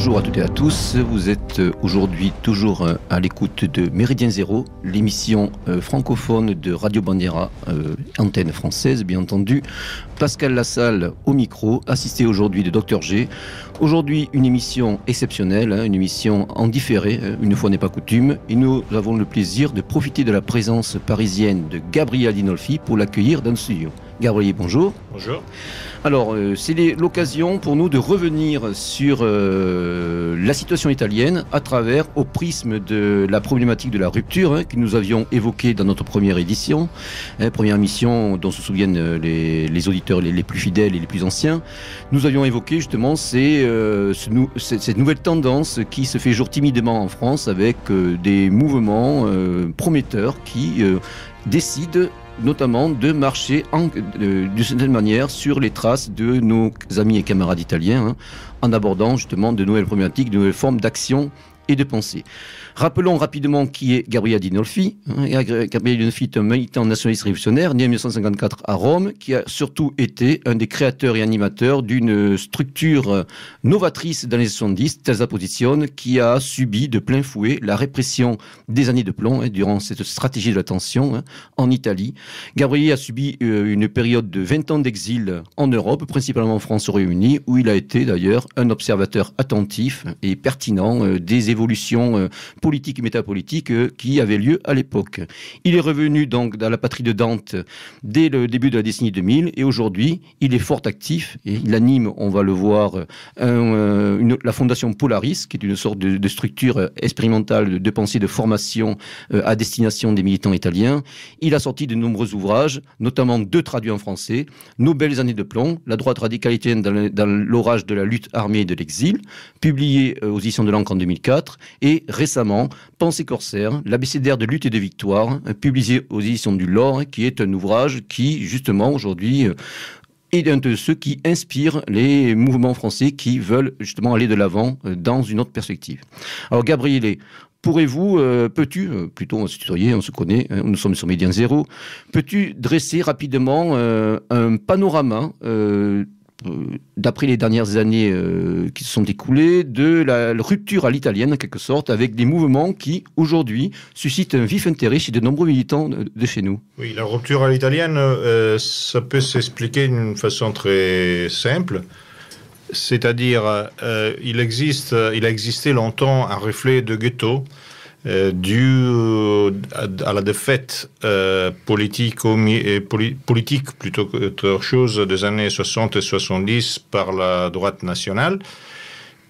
Bonjour à toutes et à tous, vous êtes aujourd'hui toujours à l'écoute de Méridien Zéro, l'émission francophone de Radio Bandera, antenne française bien entendu. Pascal Lassalle au micro, assisté aujourd'hui de Dr G. Aujourd'hui une émission exceptionnelle, une émission en différé, une fois n'est pas coutume, et nous avons le plaisir de profiter de la présence parisienne de Gabriel Adinolfi pour l'accueillir dans le studio. Gabriel, bonjour. Bonjour. Alors, c'est l'occasion pour nous de revenir sur la situation italienne à travers, au prisme de la problématique de la rupture que nous avions évoquée dans notre première édition, première émission dont se souviennent les auditeurs les plus fidèles et les plus anciens. Nous avions évoqué justement cette nouvelle tendance qui se fait jour timidement en France avec des mouvements prometteurs qui décident notamment de marcher d'une certaine manière sur les traces de nos amis et camarades italiens, en abordant justement de nouvelles problématiques, de nouvelles formes d'action et de pensée. Rappelons rapidement qui est Gabriel Adinolfi. Gabriel Adinolfi est un militant nationaliste révolutionnaire né en 1954 à Rome, qui a surtout été un des créateurs et animateurs d'une structure novatrice dans les 70, Terza Posizione, qui a subi de plein fouet la répression des années de plomb durant cette stratégie de la tension en Italie. Gabriel a subi une période de 20 ans d'exil en Europe, principalement en France et au Royaume-Uni, où il a été d'ailleurs un observateur attentif et pertinent des évolutions politiques et métapolitiques qui avaient lieu à l'époque. Il est revenu donc dans la patrie de Dante dès le début de la décennie 2000 et aujourd'hui il est fort actif et il anime, on va le voir, la fondation Polaris, qui est une sorte de structure expérimentale de pensée, de formation à destination des militants italiens. Il a sorti de nombreux ouvrages, notamment 2 traduits en français, Nos belles années de plomb, la droite radicale italienne dans l'orage de la lutte armée et de l'exil, publié aux éditions de l'Ancre en 2004, et récemment Pensée corsaire, l'abécédaire de lutte et de victoire, publié aux éditions du Lore, qui est un ouvrage qui, justement, aujourd'hui, est un de ceux qui inspirent les mouvements français qui veulent justement aller de l'avant dans une autre perspective. Alors, Gabriele, pourrais-vous, plutôt on se tutoyer, on se connaît, nous sommes sur Méridien Zéro, peux-tu dresser rapidement un panorama d'après les dernières années qui se sont écoulées, de la rupture à l'italienne, en quelque sorte, avec des mouvements qui, aujourd'hui, suscitent un vif intérêt chez de nombreux militants de chez nous. Oui, la rupture à l'italienne, ça peut s'expliquer d'une façon très simple. C'est-à-dire, il a existé longtemps un reflet de ghetto dû à la défaite politique plutôt qu'autre chose des années 60 et 70 par la droite nationale.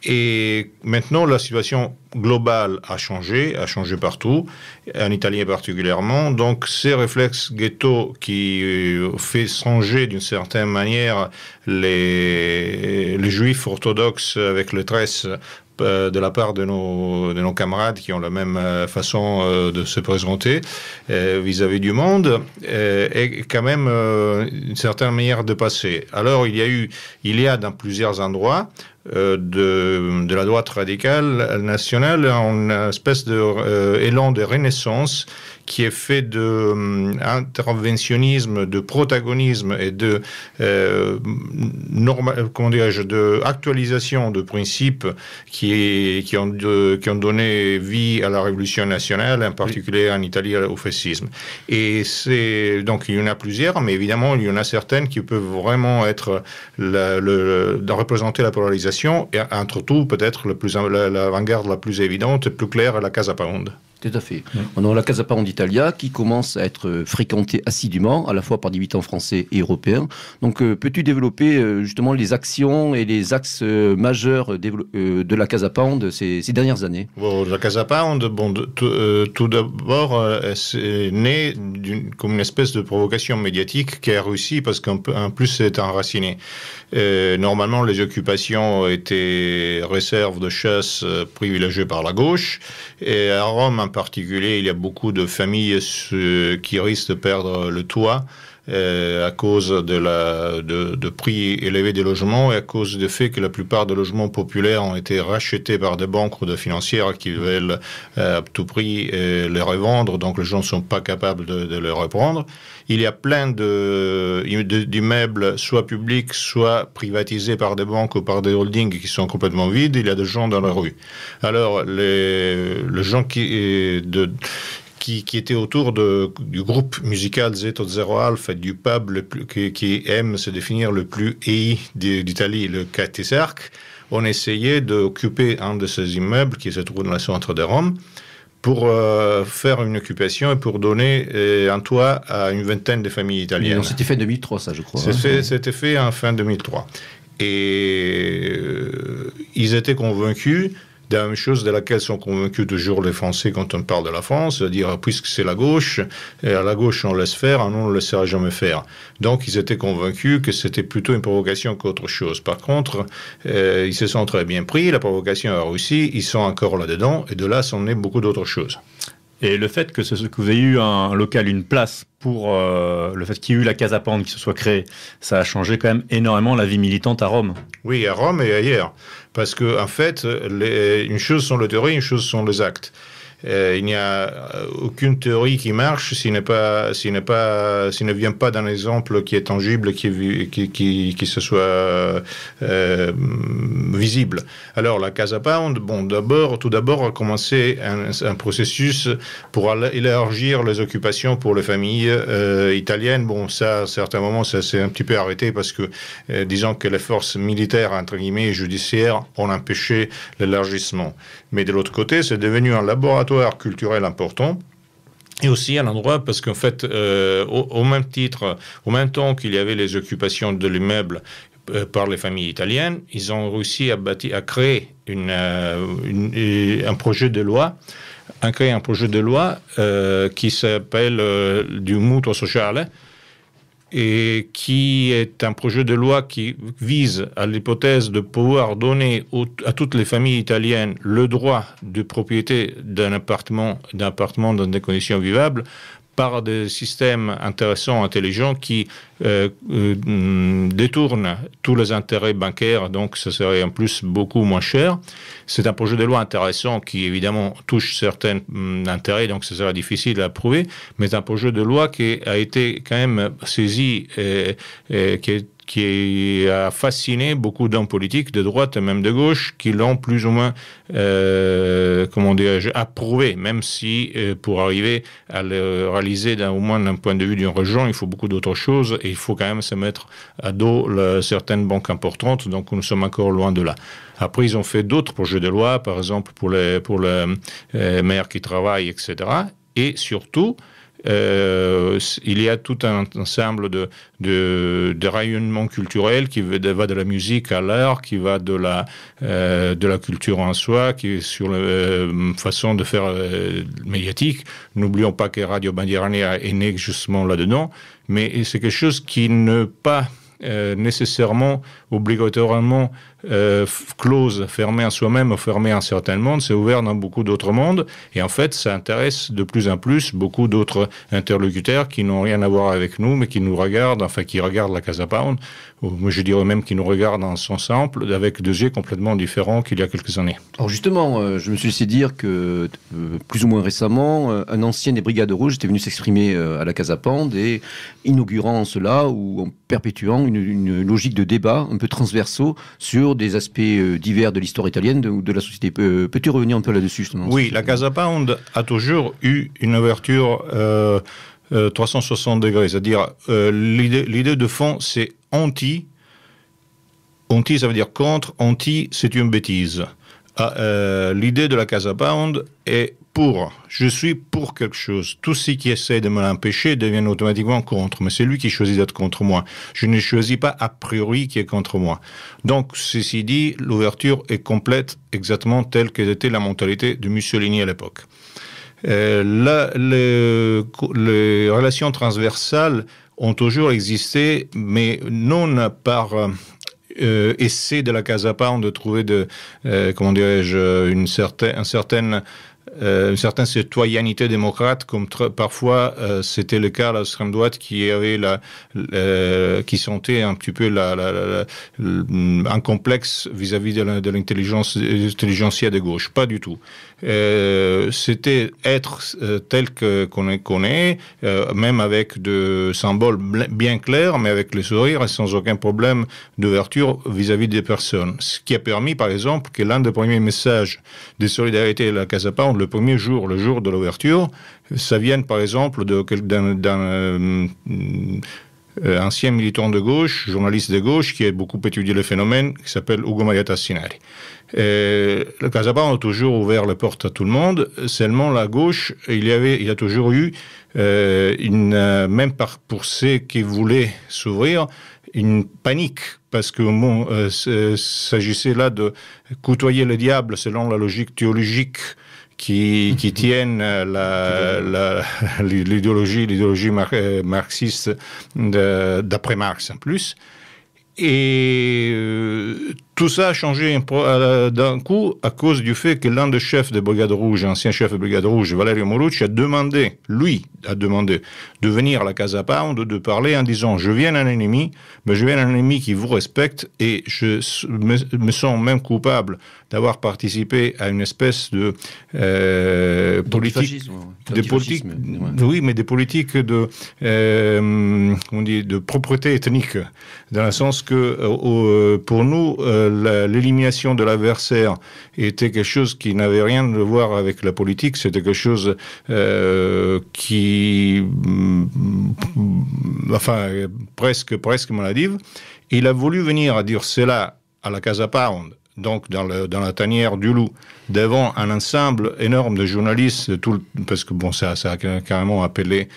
Et maintenant, la situation globale a changé partout, en Italie particulièrement. Donc, ces réflexes ghetto qui fait changer d'une certaine manière les juifs orthodoxes avec les tresses de la part de nos camarades qui ont la même façon de se présenter vis-à-vis du monde, est quand même une certaine manière de passer. Alors, il y a dans plusieurs endroits de la droite radicale nationale une espèce d'élan de renaissance qui est fait d'interventionnisme, de protagonisme et de actualisation de principes qui ont donné vie à la Révolution nationale, en particulier en Italie au fascisme. Et donc il y en a plusieurs, mais évidemment il y en a certaines qui peuvent vraiment être de représenter la polarisation, et entre tout peut-être l'avant-garde la plus évidente et plus claire est la Casa Pound. Tout à fait. On a la Casa Pound d'Italia qui commence à être fréquentée assidûment, à la fois par des militants français et européens. Donc, peux-tu développer justement les actions et les axes majeurs de la Casa Pound ces dernières années? La Casa Pound, tout d'abord, c'est né comme une espèce de provocation médiatique qui a réussi parce qu'en plus c'est enraciné. Normalement, les occupations étaient réserves de chasse privilégiées par la gauche, et à Rome en particulier, il y a beaucoup de familles qui risquent de perdre le toit à cause de prix élevés des logements et à cause du fait que la plupart des logements populaires ont été rachetés par des banques ou des financières qui veulent à tout prix les revendre, donc les gens ne sont pas capables de les reprendre. Il y a plein d'immeubles, soit publics, soit privatisés par des banques ou par des holdings qui sont complètement vides. Il y a des gens dans la rue. Alors, les gens qui étaient autour du groupe musical Zeto Zero Alpha, du pub qui aime se définir le plus haï d'Italie, le Catecerc, ont essayé d'occuper un de ces immeubles qui se trouve dans le centre de Rome pour faire une occupation et pour donner un toit à une vingtaine de familles italiennes. C'était fait en 2003, ça, je crois. C'était fait en fin 2003. Et ils étaient convaincus de la même chose de laquelle sont convaincus toujours les Français quand on parle de la France, c'est-à-dire puisque c'est la gauche, et à la gauche on laisse faire, à nous on ne laissera jamais faire. Donc ils étaient convaincus que c'était plutôt une provocation qu'autre chose. Par contre, ils se sont très bien pris, la provocation a réussi, ils sont encore là-dedans, et de là s'en est beaucoup d'autres choses. Et le fait que vous ayez eu un local, une place pour le fait qu'il y ait eu la Casa Pound qui se soit créée, ça a changé quand même énormément la vie militante à Rome. Oui, à Rome et ailleurs. Parce que, en fait, une chose sont les théories, une chose sont les actes. Il n'y a aucune théorie qui marche s'il ne vient pas d'un exemple qui est tangible, qui se soit visible. Alors, la Casa Pound, tout d'abord, a commencé un processus pour élargir les occupations pour les familles italiennes. Bon, ça, à certains moments, ça s'est un petit peu arrêté parce que, disons que les forces militaires, entre guillemets, et judiciaires ont empêché l'élargissement. Mais de l'autre côté, c'est devenu un laboratoire culturel important. Et aussi un endroit, parce qu'en fait, au même titre, au même temps qu'il y avait les occupations de l'immeuble par les familles italiennes, ils ont réussi à créer un projet de loi, qui s'appelle du mutuo sociale, et qui est un projet de loi qui vise à l'hypothèse de pouvoir donner à toutes les familles italiennes le droit de propriété d'un appartement dans des conditions vivables par des systèmes intéressants, intelligents, qui détournent tous les intérêts bancaires, donc ce serait en plus beaucoup moins cher. C'est un projet de loi intéressant qui évidemment touche certains intérêts, donc ce sera difficile à approuver, mais c'est un projet de loi qui a été quand même saisi qui a fasciné beaucoup d'hommes politiques de droite et même de gauche qui l'ont plus ou moins approuvé, même si pour arriver à le réaliser au moins d'un point de vue d'une région, il faut beaucoup d'autres choses et il faut quand même se mettre à dos certaines banques importantes, donc nous sommes encore loin de là. Après, ils ont fait d'autres projets de loi, par exemple pour les mères qui travaillent, etc. Et surtout, il y a tout un ensemble de rayonnements culturels qui va de la musique à l'art, qui va de la culture en soi, qui est sur la façon de faire médiatique. N'oublions pas que Radio Bandiera est né justement là-dedans, mais c'est quelque chose qui ne pas nécessairement, obligatoirement close, fermée à soi-même ou fermée à un certain monde, c'est ouvert dans beaucoup d'autres mondes et en fait ça intéresse de plus en plus beaucoup d'autres interlocuteurs qui n'ont rien à voir avec nous mais qui nous regardent, enfin qui regardent la Casa Pound, ou moi je dirais même qui nous regardent dans son sample avec deux yeux complètement différents qu'il y a quelques années. Alors justement, je me suis laissé dire que plus ou moins récemment, un ancien des Brigades Rouges était venu s'exprimer à la Casa Pound et inaugurant cela ou en perpétuant une logique de débat un peu transversaux sur des aspects divers de l'histoire italienne ou de la société. Peux-tu revenir un peu là-dessus justement? Oui, la Casa Pound a toujours eu une ouverture 360 degrés, c'est-à-dire l'idée de fond c'est anti, ça veut dire contre, anti c'est une bêtise. L'idée de la Casa Pound est pour. Je suis pour quelque chose. Tous ceux qui essaient de me l'empêcher deviennent automatiquement contre. Mais c'est lui qui choisit d'être contre moi. Je ne choisis pas a priori qui est contre moi. Donc, ceci dit, l'ouverture est complète exactement telle qu'était la mentalité de Mussolini à l'époque. Les relations transversales ont toujours existé, mais non par essai de la Casa Pound de trouver un certain une certaine citoyenneté démocrate, comme parfois c'était le cas à l'extrême droite qui avait qui sentait un petit peu un complexe vis-à-vis de l'intelligentsia de gauche. Pas du tout. C'était être tel qu'on connaît, même avec des symboles bien clairs, mais avec le sourire et sans aucun problème d'ouverture vis-à-vis des personnes. Ce qui a permis, par exemple, que l'un des premiers messages de solidarité de la Casa Pound, le premier jour, le jour de l'ouverture, ça vienne, par exemple, d'un ancien militant de gauche, journaliste de gauche, qui a beaucoup étudié le phénomène, qui s'appelle Ugo Maria Tassinari. Le Casa Pound a toujours ouvert les portes à tout le monde, seulement la gauche, il y a toujours eu, même pour ceux qui voulaient s'ouvrir, une panique, parce que s'agissait là de côtoyer le diable selon la logique théologique qui tiennent l'idéologie marxiste d'après Marx en plus. Et tout ça a changé d'un coup à cause du fait que l'un des chefs de Brigade Rouge, ancien chef de Brigade Rouge, Valerio Morucci, a demandé de venir à la Casa Pound, de parler en disant « Je viens d'un ennemi, mais je viens d'un ennemi qui vous respecte et je me sens même coupable d'avoir participé à une espèce de politique... Oui, mais des politiques de propreté ethnique, dans le sens que pour nous, l'élimination de l'adversaire était quelque chose qui n'avait rien à voir avec la politique, c'était quelque chose presque maladive. Il a voulu venir à dire cela à la Casa Pound, donc dans la tanière du Loup, devant un ensemble énorme de journalistes, parce que ça a carrément appelé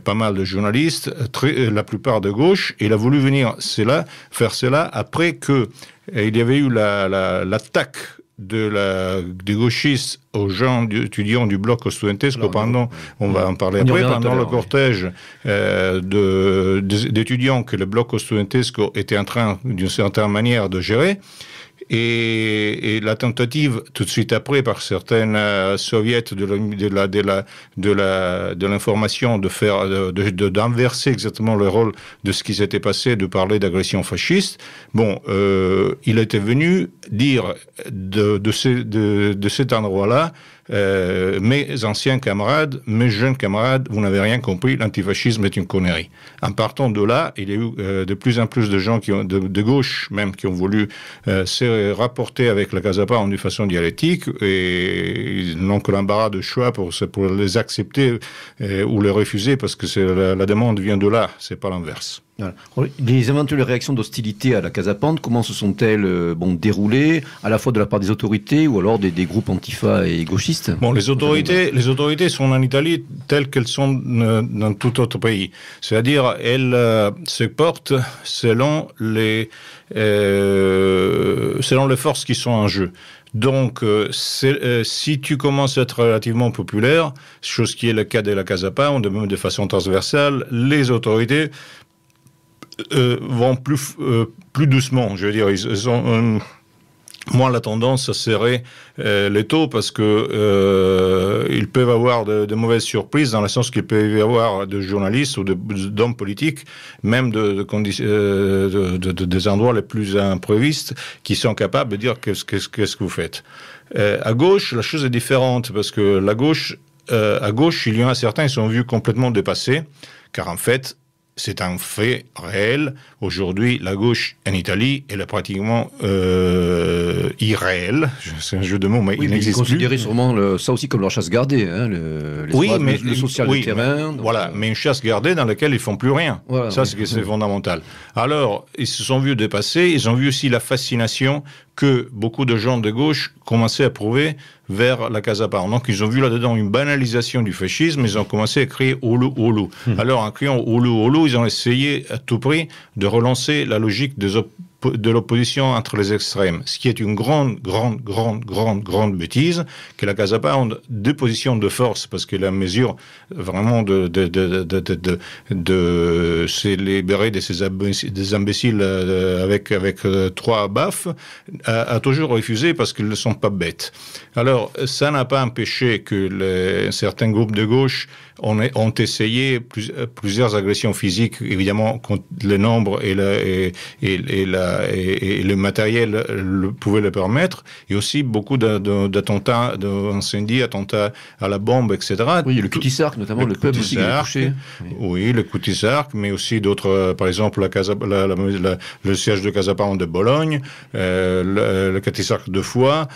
pas mal de journalistes, la plupart de gauche. Il a voulu faire cela après que il y avait eu l'attaque des gauchistes aux gens étudiants du bloc studentesco on va en parler après, pendant le cortège d'étudiants que le bloc studentesco était en train, d'une certaine manière, de gérer. Et la tentative, tout de suite après, par certaines soviets de l'information, d'enverser exactement le rôle de ce qui s'était passé, de parler d'agression fasciste. Il était venu dire de cet endroit-là, mes anciens camarades, mes jeunes camarades, vous n'avez rien compris, l'antifascisme est une connerie. En partant de là, il y a eu de plus en plus de gens de gauche même qui ont voulu se rapporter avec la Casa Pound d'une façon dialectique, et ils n'ont que l'embarras de choix pour les accepter ou les refuser, parce que la demande vient de là, c'est pas l'inverse. Voilà. Les éventuelles réactions d'hostilité à la Casa Pound, comment se sont-elles déroulées, à la fois de la part des autorités ou alors des groupes antifa et gauchistes? Les autorités sont en Italie telles qu'elles sont dans tout autre pays. C'est-à-dire, elles se portent selon les forces qui sont en jeu. Donc, si tu commences à être relativement populaire, chose qui est le cas de la Casa Pound, même de façon transversale, les autorités vont plus doucement. Je veux dire, ils ont moins la tendance à serrer les taux, parce que ils peuvent avoir de mauvaises surprises, dans le sens qu'il peut y avoir de journalistes ou d'hommes politiques, même des endroits les plus improvistes, qui sont capables de dire qu'est-ce que vous faites. À gauche, la chose est différente, parce que à gauche, il y en a certains qui sont vus complètement dépassés, car en fait, c'est un fait réel. Aujourd'hui, la gauche en Italie, elle est pratiquement irréelle. C'est un jeu de mots, mais il n'existe plus. Ils considéraient sûrement ça aussi comme leur chasse gardée, hein, le social de terrain. Voilà, mais une chasse gardée dans laquelle ils font plus rien. Voilà, c'est fondamental. Alors, ils se sont vus dépasser. Ils ont vu aussi la fascination que beaucoup de gens de gauche commençaient à prouver vers la Casa Pound. Donc, ils ont vu là-dedans une banalisation du fascisme. Ils ont commencé à crier « Oulu, Oulu ». Alors, en criant « Oulu, Oulu », ils ont essayé à tout prix de relancer la logique des de l'opposition entre les extrêmes, ce qui est une grande bêtise, que la Casa Pound, deux positions de force, parce que la mesure vraiment de se libérer de ces des imbéciles avec 3 baffes, a toujours refusé parce qu'ils ne sont pas bêtes. Alors, ça n'a pas empêché que certains groupes de gauche ont essayé plusieurs agressions physiques, évidemment, quand le nombre et le matériel pouvaient le permettre, et aussi beaucoup d'attentats, d'incendies, attentats à la bombe, etc. Oui, le Cutty-Sark, notamment, le pub aussi qui est touché. Oui, le Cutty-Sark, mais aussi d'autres, par exemple, le siège de Casa Pound de Bologne, le Cutty-Sark de Foix,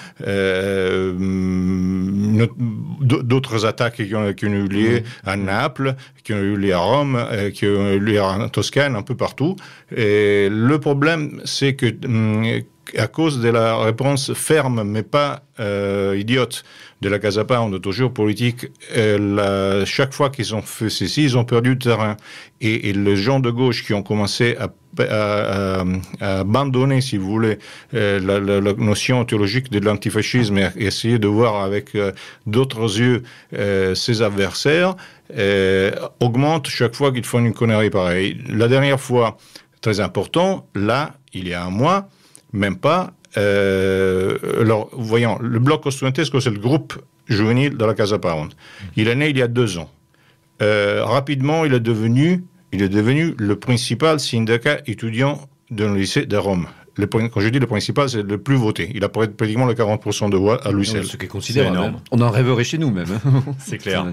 d'autres attaques qui ont eu lieu à Naples, qui ont eu lieu à Rome, qui ont eu lieu en Toscane, un peu partout. Et le problème, c'est que à cause de la réponse ferme, mais pas idiote, de la Casa Pound, toujours politique, chaque fois qu'ils ont fait ceci, ils ont perdu du terrain. Et les gens de gauche qui ont commencé à abandonner, si vous voulez, la notion théologique de l'antifascisme et essayer de voir avec d'autres yeux ses adversaires, augmente chaque fois qu'ils font une connerie pareille. La dernière fois, très important, là, il y a un mois, même pas, alors, voyons, le bloc Costuentesco, c'est le groupe juvénile de la Casa Pound. Il est né il y a 2 ans. Rapidement, il est devenu le principal syndicat étudiant d'un lycée de Rome. Quand je dis le principal, c'est le plus voté. Il a pratiquement les 40% de voix à lui seul. Ce qui est considérable. On en rêverait chez nous, même. C'est clair.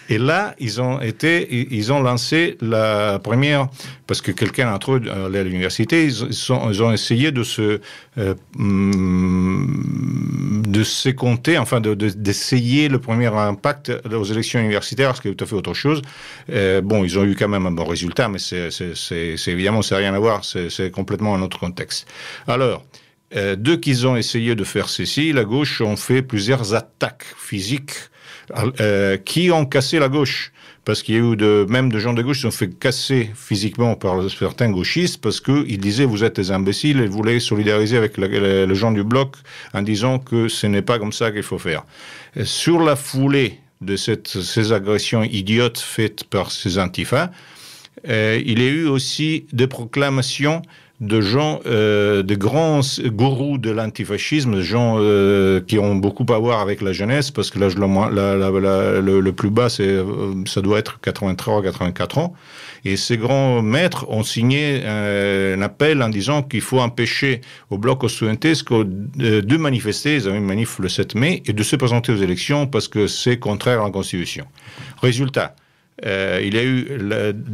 Et là, ils ont lancé la première, parce que quelqu'un entre eux allait à l'université, ils ont essayé de s'écompter, enfin d'essayer le premier impact aux élections universitaires, ce qui est tout à fait autre chose. Bon, ils ont eu quand même un bon résultat, mais c'est évidemment, ça n'a rien à voir, c'est complètement un autre contexte. Alors, dès qu'ils ont essayé de faire ceci, la gauche ont fait plusieurs attaques physiques qui ont cassé la gauche. Parce qu'il y a eu même de gens de gauche qui sont fait casser physiquement par certains gauchistes parce qu'ils disaient vous êtes des imbéciles et voulaient solidariser avec les gens du bloc en disant que ce n'est pas comme ça qu'il faut faire. Sur la foulée de ces agressions idiotes faites par ces antifas, il y a eu aussi des proclamations de gens, de grands gourous de l'antifascisme, de gens qui ont beaucoup à voir avec la jeunesse, parce que l'âge le plus bas, ça doit être 83 ou 84 ans. Et ces grands maîtres ont signé un appel en disant qu'il faut empêcher au bloc Costuentesco de manifester, ils avaient une manif le 7 mai, et de se présenter aux élections parce que c'est contraire à la Constitution. Résultat, il y a eu,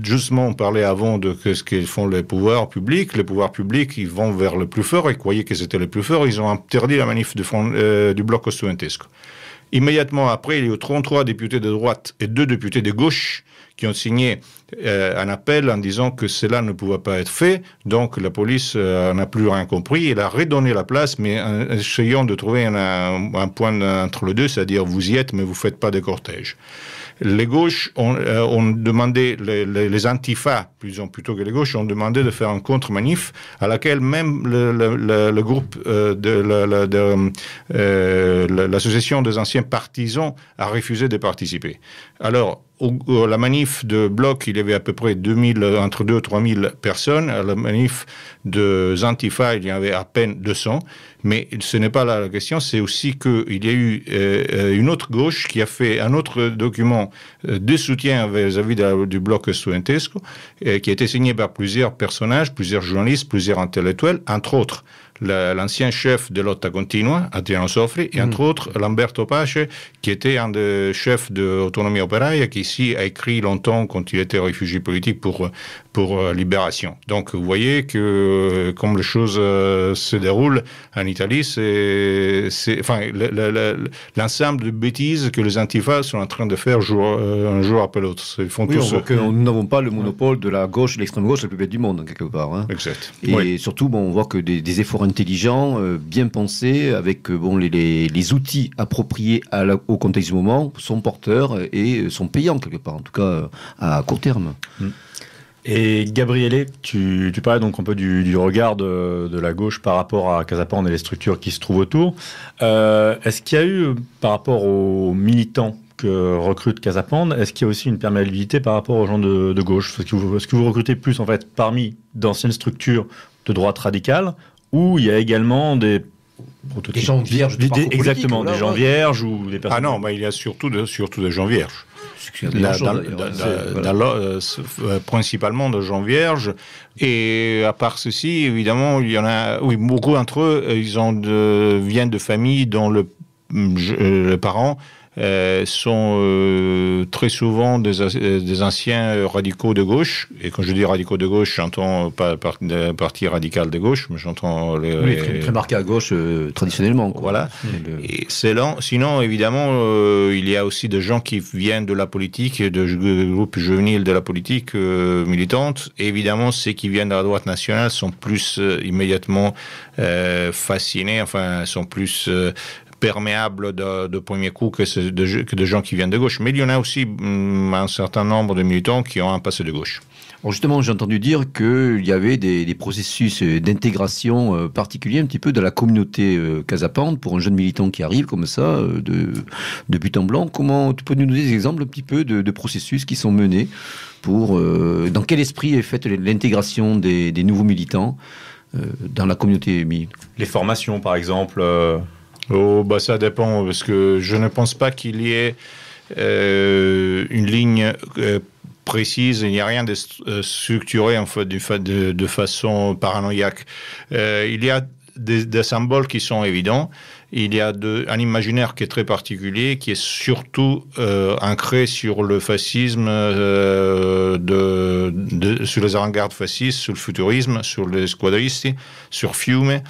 justement, on parlait avant de ce qu'ils font les pouvoirs publics. Les pouvoirs publics, ils vont vers le plus fort, ils croyaient que c'était le plus fort, ils ont interdit la manif du bloc Costuentesco. Immédiatement après, il y a eu 33 députés de droite et 2 députés de gauche qui ont signé un appel en disant que cela ne pouvait pas être fait. Donc la police n'a plus rien compris. Elle a redonné la place, mais en essayant de trouver un point entre les deux, c'est-à-dire vous y êtes, mais vous ne faites pas de cortège. Les gauches ont demandé, les antifas, plutôt que les gauches, ont demandé de faire un contre-manif à laquelle même le groupe de l'association des anciens partisans a refusé de participer. Alors, la manif de bloc, il y avait à peu près entre 2 et 3 000 personnes. À la manif des antifas, il y avait à peine 200. Mais ce n'est pas là la question, c'est aussi qu'il y a eu une autre gauche qui a fait un autre document de soutien vis-à-vis du bloc Costuentesco, qui a été signé par plusieurs personnages, plusieurs journalistes, plusieurs intellectuels, entre autres l'ancien chef de Lotta Continua, Adriano Sofri, et entre autres Lamberto Pace, qui était un des chefs de l'autonomie opéraire, qui ici a écrit longtemps quand il était réfugié politique pour Libération. Donc vous voyez que comme les choses se déroulent en Italie, c'est l'ensemble de bêtises que les antifas sont en train de faire un jour après l'autre. Ils font tous. On voit que nous n'avons pas le monopole de la gauche, de l'extrême gauche la plus bête du monde, quelque part. Hein. Exact. Et surtout, on voit que des efforts intelligents, bien pensés, avec les outils appropriés au contexte du moment, sont porteurs et sont payants quelque part, en tout cas à court terme. Et Gabriele, tu parlais donc un peu du regard de la gauche par rapport à Casa Pound et les structures qui se trouvent autour. Est-ce qu'il y a eu, par rapport aux militants que recrute Casa Pound, est-ce qu'il y a aussi une perméabilité par rapport aux gens de gauche? Est-ce que vous recrutez plus en fait parmi d'anciennes structures de droite radicale, ou il y a également des gens vierges du parcours politique, exactement, des gens vierges ou des personnes... Ah non, mais il y a surtout des gens vierges. Principalement de gens vierges. Et à part ceci, évidemment, il y en a... Oui, beaucoup d'entre eux, viennent de familles dont les parents sont très souvent des anciens radicaux de gauche. Et quand je dis radicaux de gauche, j'entends pas parti radical de gauche, mais j'entends très marqué à gauche traditionnellement, quoi. Voilà. Et sinon, évidemment, il y a aussi des gens qui viennent de la politique, de groupes juvéniles de la politique militante. Et évidemment, ceux qui viennent de la droite nationale sont plus immédiatement fascinés, enfin, sont plus perméable de premier coup que de gens qui viennent de gauche. Mais il y en a aussi un certain nombre de militants qui ont un passé de gauche. Alors justement, j'ai entendu dire qu'il y avait des processus d'intégration particuliers un petit peu de la communauté Casa Pound pour un jeune militant qui arrive comme ça, de but en blanc. Comment tu peux nous donner des exemples un petit peu de processus qui sont menés pour... dans quel esprit est faite l'intégration des nouveaux militants dans la communauté militante? Les formations, par exemple ça dépend, parce que je ne pense pas qu'il y ait une ligne précise, il n'y a rien de structuré en fait, de façon paranoïaque. Il y a des symboles qui sont évidents. Il y a un imaginaire qui est très particulier, qui est surtout ancré sur le fascisme, sur les avant-gardes fascistes, sur le futurisme, sur les squadristi, sur Fiume.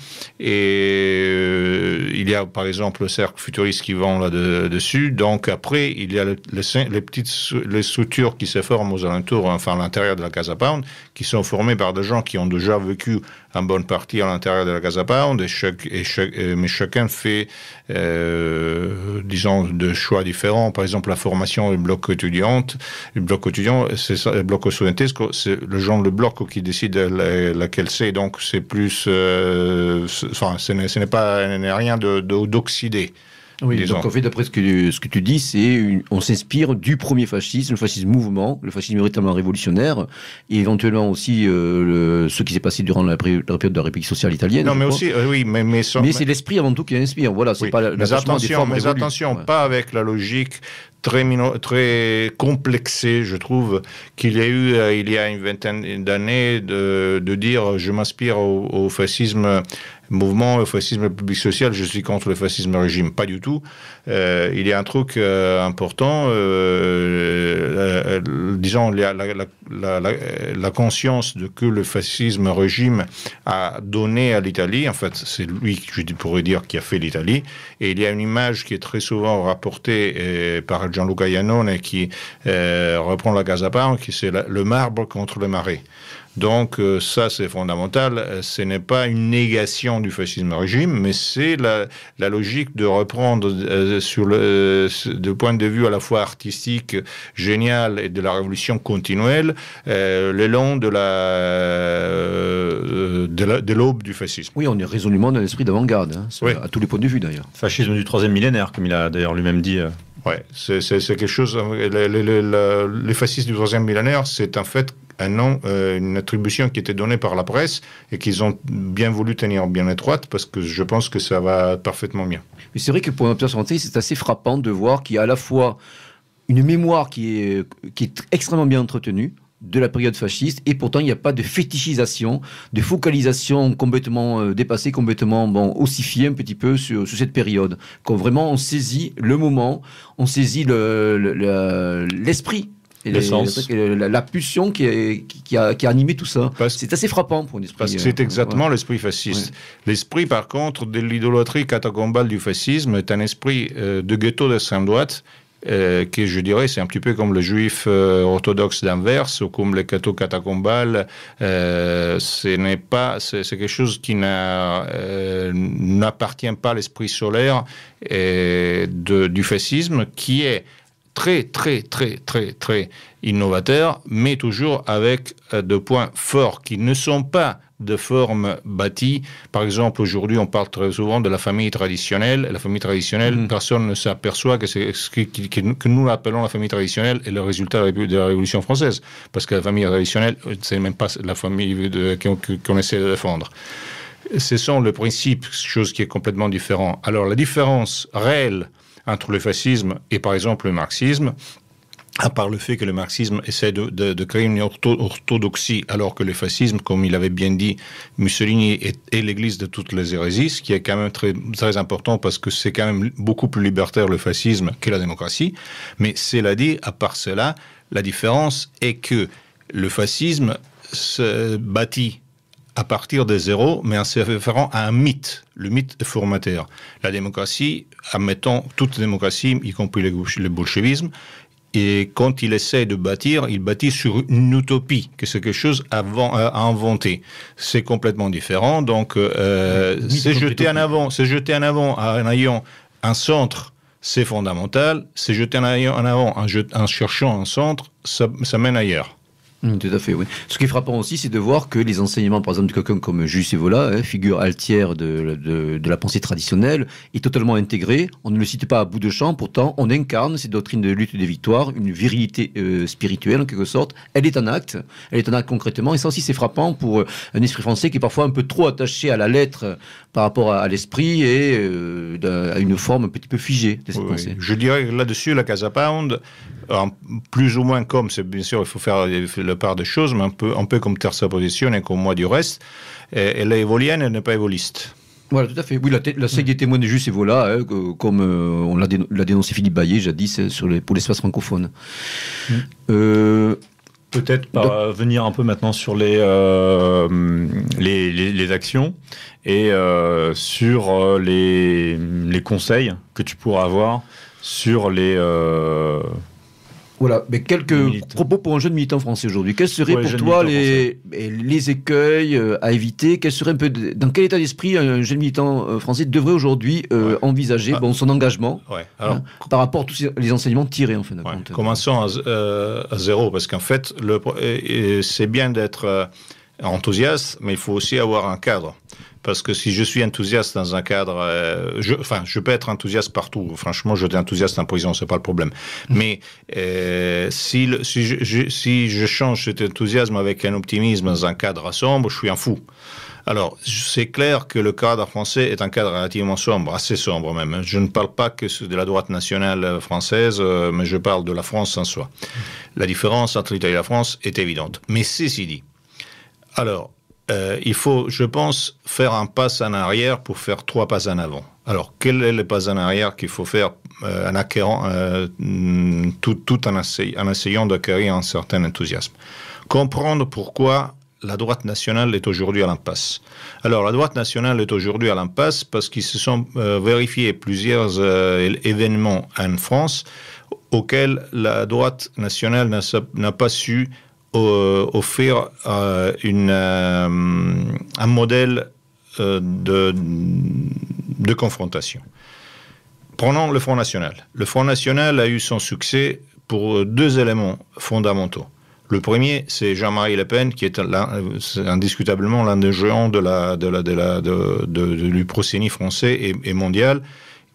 Et il y a par exemple le cercle futuriste qui vend là-dessus. Donc après, il y a les structures qui se forment aux alentours, enfin à l'intérieur de la Casa Pound, qui sont formées par des gens qui ont déjà vécu en bonne partie à l'intérieur de la Casa Pound, mais chacun fait disons, de choix différents. Par exemple, la formation du bloc étudiant, c'est ça, le bloc studentesco, c'est le bloc qui décide laquelle c'est. Donc, c'est plus, ce n'est pas rien d'oxydé. Oui, disons. Donc en fait, d'après ce que tu dis, on s'inspire du premier fascisme, le fascisme mouvement, le fascisme véritablement révolutionnaire, et éventuellement aussi ce qui s'est passé durant la période de la République sociale italienne. Non, mais aussi, oui, mais c'est l'esprit avant tout qui inspire. Voilà, c'est pas mais attention, pas avec la logique très complexée, je trouve, qu'il y a eu il y a une vingtaine d'années de dire je m'inspire au fascisme mouvement, au fascisme République sociale, je suis contre le fascisme régime. Pas du tout. Il y a un truc important, disons, la conscience de que le fascisme régime a donné à l'Italie, en fait, c'est lui, je pourrais dire, qui a fait l'Italie, et il y a une image qui est très souvent rapportée par Gianluca Iannone qui reprend la Casa Pound, qui c'est le marbre contre le marais. Donc ça, c'est fondamental. Ce n'est pas une négation du fascisme régime, mais c'est la logique de reprendre du point de vue à la fois artistique, génial, et de la révolution continuelle, l'élan de l'aube du fascisme. Oui, on est résolument dans l'esprit d'avant-garde, oui. À tous les points de vue d'ailleurs. Fascisme du 3e millénaire, comme il a d'ailleurs lui-même dit. Ouais, c'est quelque chose. Les fascistes du 3e millénaire, c'est en fait un nom, une attribution qui était donnée par la presse et qu'ils ont bien voulu tenir bien étroite parce que je pense que ça va parfaitement bien. Mais c'est vrai que pour un observateur français, c'est assez frappant de voir qu'il y a à la fois une mémoire qui est extrêmement bien entretenue de la période fasciste, et pourtant il n'y a pas de fétichisation, de focalisation complètement dépassée, complètement ossifiée un petit peu sur cette période. Quand vraiment on saisit le moment, on saisit l'esprit. La pulsion qui a animé tout ça. C'est assez frappant pour un esprit. Parce que c'est exactement l'esprit fasciste. Ouais. L'esprit, par contre, de l'idolâtrie catacombale du fascisme est un esprit de ghetto d'extrême droite, qui, je dirais, c'est un petit peu comme le juif orthodoxe d'Anvers ou comme le catho catacombal. C'est quelque chose qui n'appartient pas à l'esprit solaire du fascisme, qui est très, très, très, très, très innovateur, mais toujours avec des points forts qui ne sont pas de forme bâtie. Par exemple, aujourd'hui, on parle très souvent de la famille traditionnelle. La famille traditionnelle, personne ne s'aperçoit que nous appelons la famille traditionnelle et le résultat de la Révolution française. Parce que la famille traditionnelle, c'est même pas la famille qu'on essaie de défendre. Ce sont les principes, chose qui est complètement différente. Alors, la différence réelle entre le fascisme et, par exemple, le marxisme, à part le fait que le marxisme essaie de créer une orthodoxie, alors que le fascisme, comme il avait bien dit, Mussolini est l'église de toutes les hérésies, ce qui est quand même très, très important parce que c'est quand même beaucoup plus libertaire le fascisme que la démocratie. Mais cela dit, à part cela, la différence est que le fascisme se bâtit à partir de zéro, mais en se référant à un mythe, le mythe formateur. La démocratie, admettons toute démocratie, y compris le bolchevisme, et quand il essaie de bâtir, il bâtit sur une utopie, que c'est quelque chose à inventer. C'est complètement différent. Donc, c'est jeté en avant en ayant un centre, c'est fondamental. C'est jeté en avant en cherchant un centre, ça mène ailleurs. Tout à fait, oui. Ce qui est frappant aussi, c'est de voir que les enseignements, par exemple, de quelqu'un comme Julius Evola, figure altière de la pensée traditionnelle, est totalement intégré. On ne le cite pas à bout de champ, pourtant on incarne ces doctrines de lutte et de victoire, une virilité spirituelle en quelque sorte. Elle est en acte concrètement, et ça aussi c'est frappant pour un esprit français qui est parfois un peu trop attaché à la lettre par rapport à l'esprit et à une forme un petit peu figée de cette pensée. Je dirais que là-dessus, la Casa Pound, plus ou moins comme, c'est bien sûr, il faut faire la part des choses, mais un peu comme Terza Posizione et comme moi du reste, elle est évolienne, elle n'est pas évoliste. Voilà, tout à fait. Oui, la SEG des témoins de Julius Evola, comme on l'a dénoncé Philippe Baillet jadis pour l'espace francophone. Peut-être venir un peu maintenant sur les actions et sur les conseils que tu pourras avoir sur les... Voilà, mais quelques propos pour un jeune militant français aujourd'hui. Quels seraient pour toi les écueils à éviter? Dans quel état d'esprit un jeune militant français devrait aujourd'hui envisager son engagement par rapport à tous les enseignements tirés en fin de compte? Commençons à zéro, parce qu'en fait, c'est bien d'être enthousiaste, mais il faut aussi avoir un cadre. Parce que si je suis enthousiaste dans un cadre, je peux être enthousiaste partout. Franchement, j'étais enthousiaste en prison, c'est pas le problème. Mais si je change cet enthousiasme avec un optimisme dans un cadre sombre, je suis un fou. Alors, c'est clair que le cadre français est un cadre relativement sombre, assez sombre même. Je ne parle pas que de la droite nationale française, mais je parle de la France en soi. La différence entre l'Italie et la France est évidente. Mais ceci dit, alors, il faut, je pense, faire un pas en arrière pour faire 3 pas en avant. Alors, quel est le pas en arrière qu'il faut faire en acquérant, tout en essayant d'acquérir un certain enthousiasme? Comprendre pourquoi la droite nationale est aujourd'hui à l'impasse. Alors, la droite nationale est aujourd'hui à l'impasse parce qu'ils se sont vérifiés plusieurs événements en France auxquels la droite nationale n'a pas su offrir un modèle de confrontation. Prenons le Front National. Le Front National a eu son succès pour 2 éléments fondamentaux. Le premier, c'est Jean-Marie Le Pen, qui est indiscutablement l'un des géants du procénie français et mondial,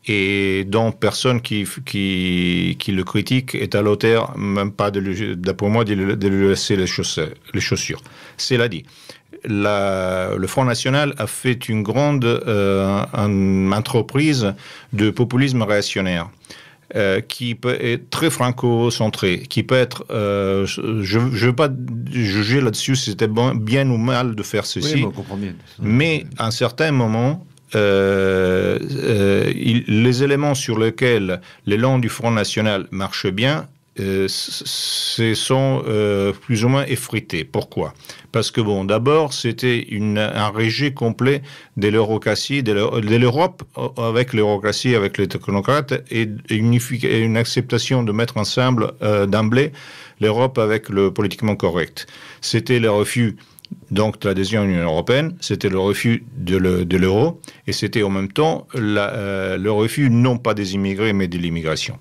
et dont personne qui le critique est à l'auteur, même pas d'après moi, de lui laisser les chaussures. Cela dit, le Front National a fait une grande entreprise de populisme réactionnaire. Qui peut être très franco-centré, qui peut être... je ne veux pas juger là-dessus si c'était bien ou mal de faire ceci, oui, on comprend bien. Mais à un certain moment, les éléments sur lesquels l'élan du Front National marche bien, sont plus ou moins effrités. Pourquoi? Parce que d'abord, c'était un rejet complet de l'eurocratie, de l'Europe avec l'eurocratie, avec les technocrates, et une acceptation de mettre ensemble d'emblée l'Europe avec le politiquement correct. C'était le refus donc de l'adhésion à l'Union européenne, c'était le refus de l'euro, et c'était en même temps le refus non pas des immigrés, mais de l'immigration.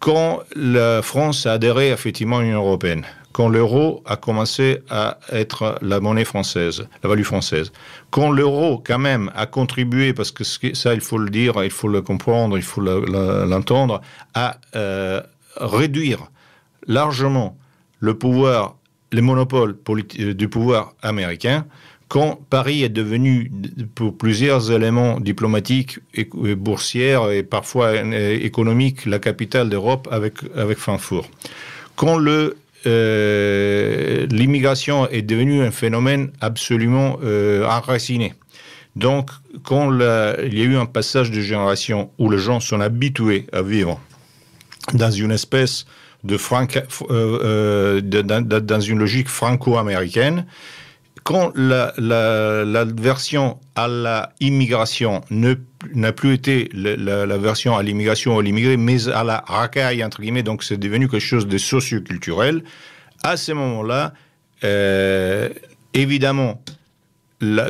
quand la France a adhéré effectivement à l'Union européenne, quand l'euro a commencé à être la monnaie française, la value française, quand l'euro quand même a contribué, parce que ça il faut le dire, il faut le comprendre, il faut l'entendre, à réduire largement le pouvoir, les monopoles du pouvoir américain, quand Paris est devenu, pour plusieurs éléments diplomatiques, et boursières et parfois économiques, la capitale d'Europe avec Francfort. Quand l'immigration est devenue un phénomène absolument enraciné. Donc, quand il y a eu un passage de génération où les gens sont habitués à vivre dans une espèce dans une logique franco-américaine, quand la version à l'immigration n'a plus été la version à l'immigration ou à l'immigré, mais à la racaille, entre guillemets, donc c'est devenu quelque chose de socioculturel, à ce moment-là, évidemment,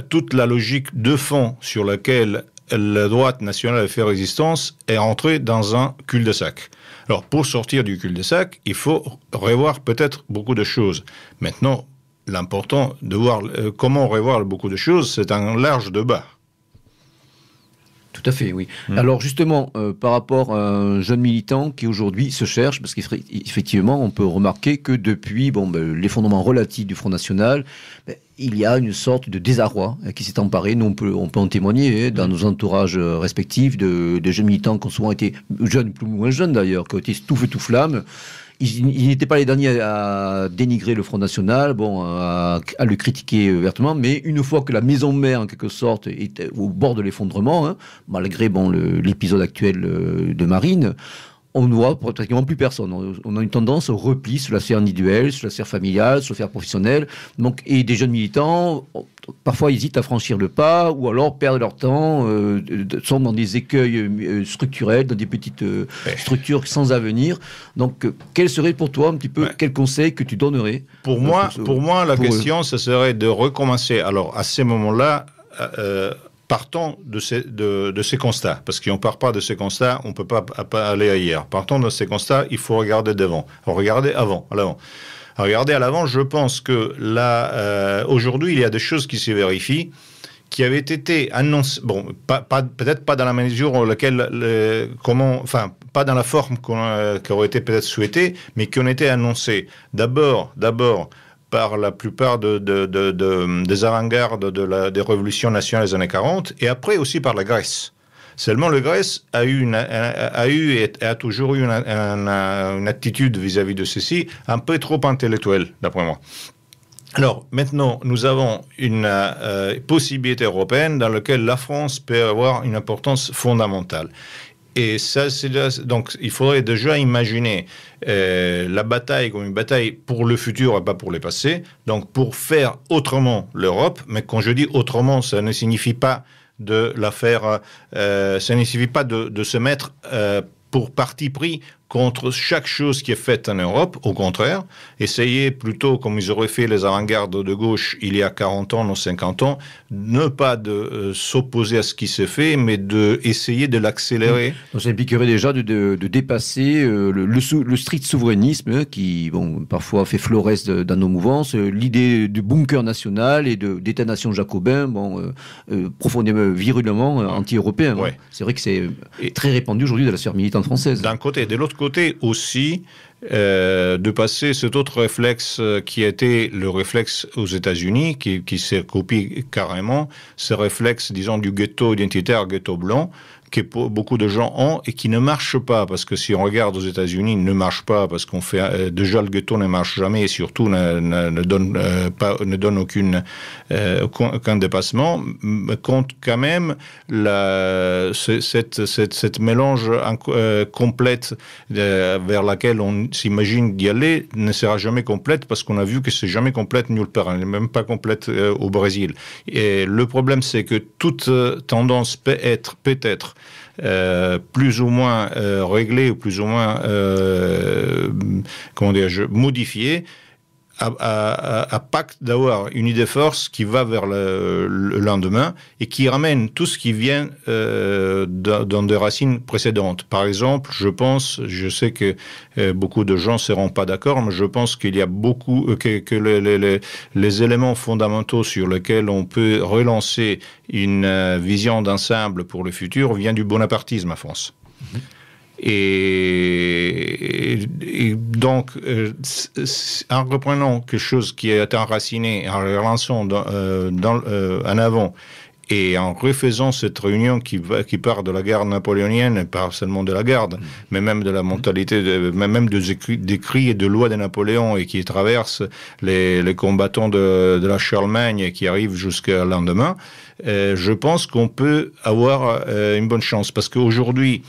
toute la logique de fond sur laquelle la droite nationale a fait résistance est entrée dans un cul-de-sac. Alors, pour sortir du cul-de-sac, il faut revoir peut-être beaucoup de choses. Maintenant, l'important de voir comment revoir beaucoup de choses, c'est un large débat. Tout à fait, oui. Alors justement, par rapport à un jeune militant qui aujourd'hui se cherche, parce qu'effectivement, on peut remarquer que depuis l'effondrement relatif du Front National, il y a une sorte de désarroi qui s'est emparé. Nous, on peut en témoigner dans nos entourages respectifs de jeunes militants qui ont souvent été jeunes, plus ou moins jeunes d'ailleurs, qui ont été tout feu tout flamme. Ils n'étaient pas les derniers à dénigrer le Front National, à le critiquer ouvertement, mais une fois que la maison mère, en quelque sorte, est au bord de l'effondrement, malgré l'épisode actuel de Marine, on ne voit pratiquement plus personne. On a une tendance au repli sur la sphère individuelle, sur la sphère familiale, sur la sphère professionnelle. Donc, et des jeunes militants, parfois hésitent à franchir le pas, ou alors perdent leur temps, sont dans des écueils structurels, dans des petites structures sans avenir. Donc, quel serait pour toi un petit peu, quel conseil que tu donnerais Pour moi, la question, ce serait de recommencer. Alors, à ces moments-là, partons de ces constats, parce qu'on ne part pas de ces constats, on ne peut pas aller ailleurs. Partons de ces constats, il faut regarder devant. Regarder à l'avant. Regardez à l'avant, je pense que là, aujourd'hui, il y a des choses qui se vérifient, qui avaient été annoncées, peut-être pas dans la mesure dans laquelle, pas dans la forme qui aurait été peut-être souhaitée, mais qui ont été annoncées. D'abord, par la plupart des avant-gardes des révolutions nationales des années 40, et après aussi par la Grèce. Seulement, la Grèce a toujours eu une attitude vis-à-vis de ceci un peu trop intellectuelle, d'après moi. Alors, maintenant, nous avons une possibilité européenne dans laquelle la France peut avoir une importance fondamentale. Et ça, donc, il faudrait déjà imaginer la bataille comme une bataille pour le futur et pas pour le passé. Donc, pour faire autrement l'Europe, mais quand je dis autrement, ça ne signifie pas de la faire, ça ne signifie pas de se mettre pour parti pris contre chaque chose qui est faite en Europe. Au contraire, essayer plutôt, comme ils auraient fait les avant-gardes de gauche il y a 40 ans ou 50 ans, ne pas de s'opposer à ce qui s'est fait, mais d'essayer de l'accélérer. Donc ça impliquerait déjà de dépasser le strict souverainisme qui, parfois fait florès dans nos mouvances, l'idée du bunker national et d'État-nation jacobin, profondément, virulemment anti-européen. Ouais. C'est vrai que c'est très répandu aujourd'hui dans la sphère militante française. D'un côté, de l'autre côté aussi, de passer cet autre réflexe qui a été le réflexe aux États-Unis, qui s'est copié carrément, ce réflexe, disons, du ghetto identitaire, ghetto blanc, que beaucoup de gens ont et qui ne marche pas, parce que si on regarde aux États-Unis, il ne marche pas, parce qu'on fait déjà le ghetto ne marche jamais et surtout ne donne aucun dépassement, compte quand même cette mélange complète vers laquelle on s'imagine d'y aller ne sera jamais complète, parce qu'on a vu que c'est jamais complète nulle part, elle n'est même pas complète au Brésil. Et le problème, c'est que toute tendance peut être plus ou moins réglée ou plus ou moins modifiée à pacte d'avoir une idée force qui va vers le lendemain et qui ramène tout ce qui vient dans des racines précédentes. Par exemple, je sais que beaucoup de gens ne seront pas d'accord, mais je pense qu'il y a beaucoup, que les éléments fondamentaux sur lesquels on peut relancer une vision d'ensemble pour le futur vient du bonapartisme en France. Et donc, en reprenant quelque chose qui est enraciné, en le relançant en avant, et en refaisant cette réunion qui part de la garde napoléonienne, et pas seulement de la garde, mais même de la mentalité, même des cris et de lois de Napoléon, et qui traverse les combattants de la Charlemagne et qui arrivent jusqu'au lendemain, je pense qu'on peut avoir une bonne chance. Parce qu'aujourd'hui,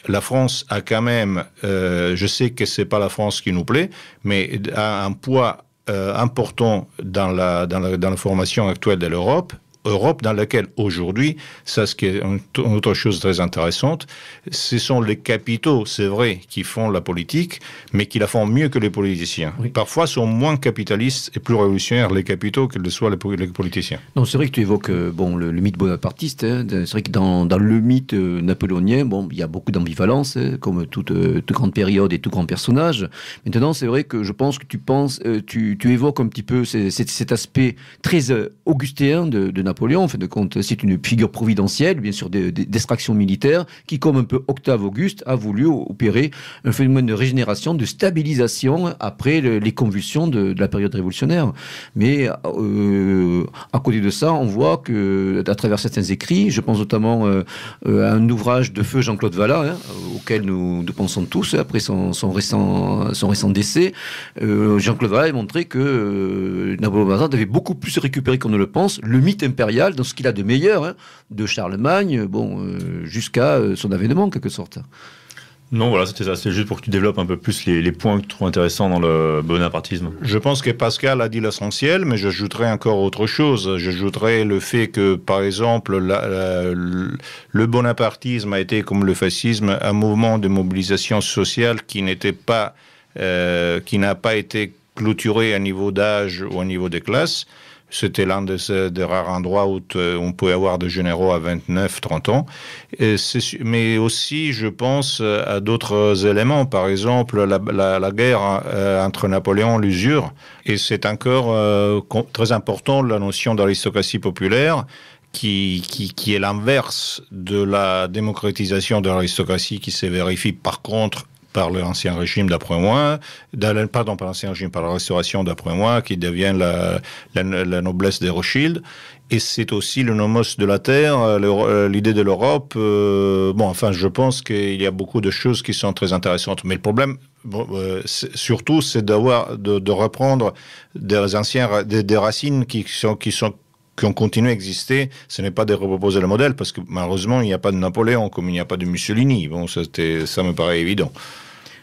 la France a quand même, je sais que c'est pas la France qui nous plaît, mais a un poids important dans la formation actuelle de l'Europe dans laquelle aujourd'hui, ça ce qui est une autre chose très intéressante, ce sont les capitaux, c'est vrai, qui font la politique, mais qui la font mieux que les politiciens. Oui. Parfois, sont moins capitalistes et plus révolutionnaires les capitaux que ne soient les politiciens. Non, c'est vrai que tu évoques le mythe bonapartiste. Hein, c'est vrai que dans le mythe napoléonien, il y a beaucoup d'ambivalence, comme toute grande période et tout grand personnage. Maintenant, c'est vrai que je pense que tu évoques un petit peu cet aspect très augustéen de Napoléon, en fin de compte, c'est une figure providentielle, bien sûr, d'extraction militaire, qui, comme un peu Octave Auguste, a voulu opérer un phénomène de régénération, de stabilisation après les convulsions de la période révolutionnaire. Mais à côté de ça, on voit que, à travers certains écrits, je pense notamment à un ouvrage de feu Jean-Claude Vallat, auquel nous pensons tous, après son récent décès, Jean-Claude Vallat a montré que Napoléon Bonaparte avait beaucoup plus récupéré qu'on ne le pense, le mythe impérial dans ce qu'il a de meilleur, de Charlemagne, jusqu'à son avènement en quelque sorte. Non, voilà, c'était ça. C'est juste pour que tu développes un peu plus les points que tu trouves intéressants dans le bonapartisme. Je pense que Pascal a dit l'essentiel, mais j'ajouterais encore autre chose. J'ajouterais le fait que, par exemple, le bonapartisme a été, comme le fascisme, un mouvement de mobilisation sociale qui n'a pas été clôturé à niveau d'âge ou à niveau de classe. C'était l'un des rares endroits où on pouvait avoir des généraux à 29-30 ans. Mais aussi, je pense à d'autres éléments. Par exemple, la guerre entre Napoléon et l'usure. Et c'est encore très important, la notion d'aristocratie populaire, qui est l'inverse de la démocratisation de l'aristocratie qui se vérifie par contre par l'ancien régime d'après-moi, par l'ancien régime, par la restauration d'après-moi, qui devient la noblesse des Rothschild. Et c'est aussi le nomos de la terre, l'idée de l'Europe. Je pense qu'il y a beaucoup de choses qui sont très intéressantes. Mais le problème, surtout, c'est de reprendre des racines qui ont continué à exister. Ce n'est pas de reproposer le modèle, parce que malheureusement, il n'y a pas de Napoléon, comme il n'y a pas de Mussolini. Ça me paraît évident.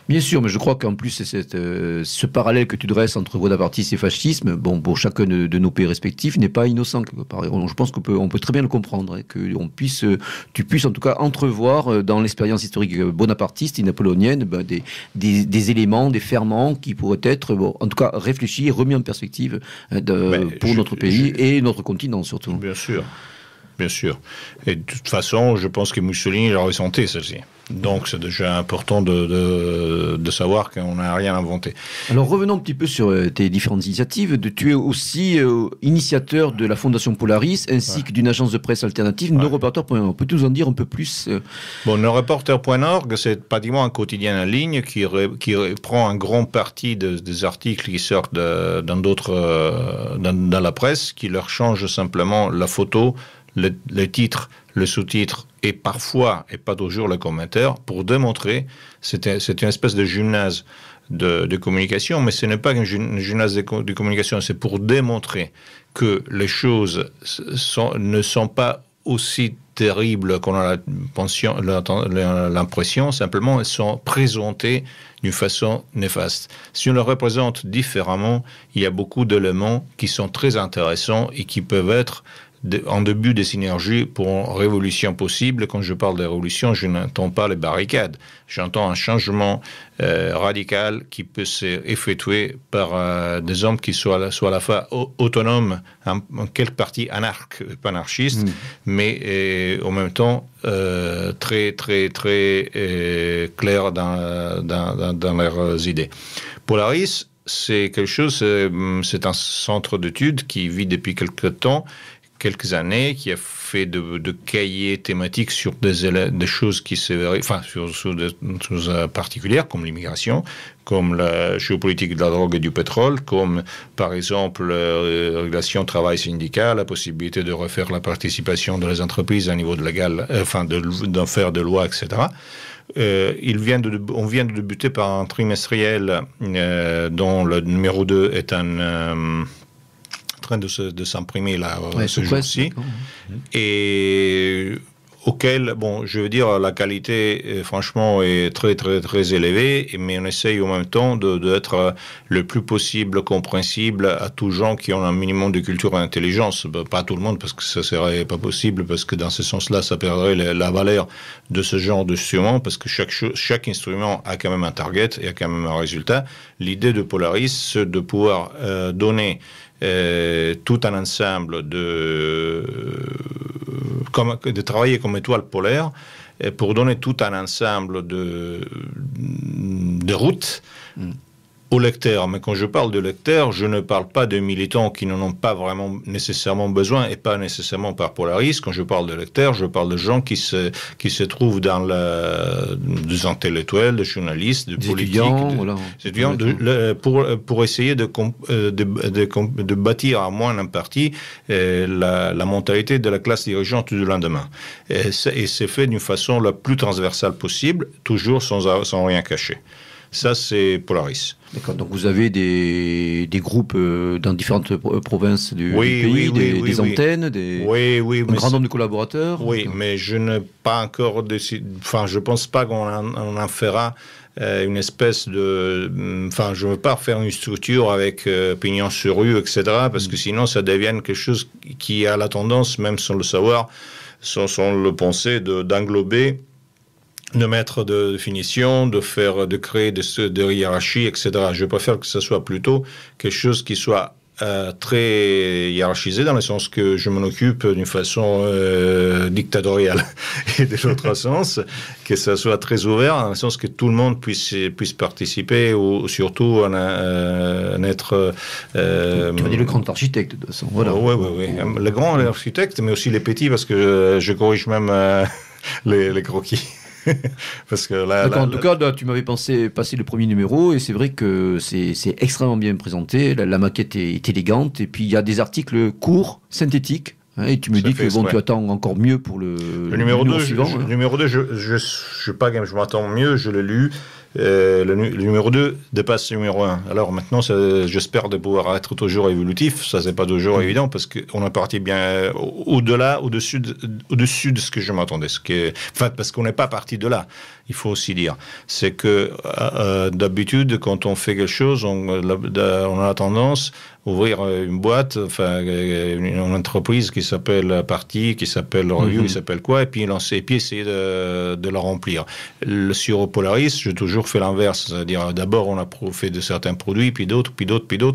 Bien sûr, mais je crois qu'en plus, ce parallèle que tu dresses entre bonapartisme et fascisme, pour chacun de nos pays respectifs, n'est pas innocent. Je pense qu'on peut très bien le comprendre, que tu puisses en tout cas entrevoir dans l'expérience historique bonapartiste et napoléonienne des éléments, des ferments qui pourraient être, en tout cas, réfléchis et remis en perspective pour notre pays et notre continent surtout. Bien sûr. Et de toute façon, je pense que Mussolini l'a ressenti, celle-ci. Donc, c'est déjà important de savoir qu'on n'a rien inventé. Alors, revenons un petit peu sur tes différentes initiatives. Tu es aussi initiateur de la Fondation Polaris, ainsi que d'une agence de presse alternative, NoReporter.org. Peux-tu nous en dire un peu plus NoReporter.org, c'est pratiquement un quotidien en ligne qui prend un grand parti des articles qui sortent dans la presse, qui leur change simplement la photo, les titres, le sous-titre et parfois, et pas toujours, le commentaire, pour démontrer, c'est une espèce de gymnase de communication, mais ce n'est pas une gymnase de communication, c'est pour démontrer que les choses ne sont pas aussi terribles qu'on a l'impression, simplement elles sont présentées d'une façon néfaste. Si on le représente différemment, il y a beaucoup d'éléments qui sont très intéressants et qui peuvent être en début de synergie pour une révolution possible. Quand je parle de révolution, je n'entends pas les barricades. J'entends un changement radical qui peut s'effectuer par des hommes qui soient à la fois autonomes, en quelque partie anarchistes, mais en même temps très, très, très clairs dans leurs idées. Polaris, c'est quelque chose, c'est un centre d'études qui vit depuis quelques années, qui a fait de cahiers thématiques sur des choses qui sur des choses particulières, comme l'immigration, comme la géopolitique de la drogue et du pétrole, comme par exemple la régulation travail syndical, la possibilité de refaire la participation des entreprises à niveau de légal, d'en faire des lois, etc. On vient de débuter par un trimestriel dont le numéro 2 est train de s'imprimer là, ce jour-ci, et auquel, je veux dire, la qualité, franchement, est très, très, très élevée, mais on essaye en même temps d'être le plus possible compréhensible à tous gens qui ont un minimum de culture et d'intelligence. Pas tout le monde, parce que ça serait pas possible, parce que dans ce sens-là, ça perdrait la valeur de ce genre d'instrument, parce que chaque instrument a quand même un target et a quand même un résultat. L'idée de Polaris, c'est de pouvoir donner tout un ensemble de travailler comme étoile polaire pour donner tout un ensemble de routes aux lecteurs. Mais quand je parle de lecteurs, je ne parle pas de militants qui n'en ont pas vraiment nécessairement besoin et pas nécessairement par Polaris. Quand je parle de lecteurs, je parle de gens qui se trouvent dans des intellectuels, des journalistes, des politiques, des étudiants, pour essayer de bâtir à moins en partie la mentalité de la classe dirigeante du lendemain. Et c'est fait d'une façon la plus transversale possible, toujours sans rien cacher. Ça, c'est Polaris. D'accord, donc vous avez des groupes dans différentes provinces du pays, des antennes, un grand nombre de collaborateurs. Oui, mais je n'ai pas encore décidé. Enfin, je ne pense pas qu'on en fera une espèce de. Enfin, je ne veux pas faire une structure avec pignon sur rue, etc., parce que sinon, ça devient quelque chose qui a la tendance, même sans le savoir, sans le penser, d'englober, de mettre de définition, de créer des hiérarchies, etc. Je préfère que ce soit plutôt quelque chose qui soit très hiérarchisé, dans le sens que je m'en occupe d'une façon dictatoriale, et de l'autre sens, que ça soit très ouvert, dans le sens que tout le monde puisse participer, ou surtout en être... tu vas dire le grand architecte, de toute façon. Voilà. Oui. Le grand architecte, mais aussi les petits, parce que je corrige même les croquis. Parce que en tout cas, tu m'avais passer le premier numéro, et c'est vrai que c'est extrêmement bien présenté. La maquette est élégante, et puis il y a des articles courts, synthétiques. Et tu me dis que tu attends encore mieux pour le numéro 2 suivant. Le numéro 2, je m'attends mieux, je l'ai lu. Le numéro 2 dépasse le numéro 1. Alors maintenant, j'espère de pouvoir être toujours évolutif. Ça, c'est pas toujours évident, parce qu'on est parti bien au-dessus de ce que je m'attendais. Parce qu'on n'est pas parti de là, il faut aussi dire. C'est que d'habitude, quand on fait quelque chose, on a tendance à ouvrir une boîte, une entreprise qui s'appelle Parti, qui s'appelle Review, qui s'appelle quoi, et puis essayer de la remplir. Sur Polaris, j'ai toujours fait l'inverse, c'est-à-dire d'abord on a fait de certains produits, puis d'autres,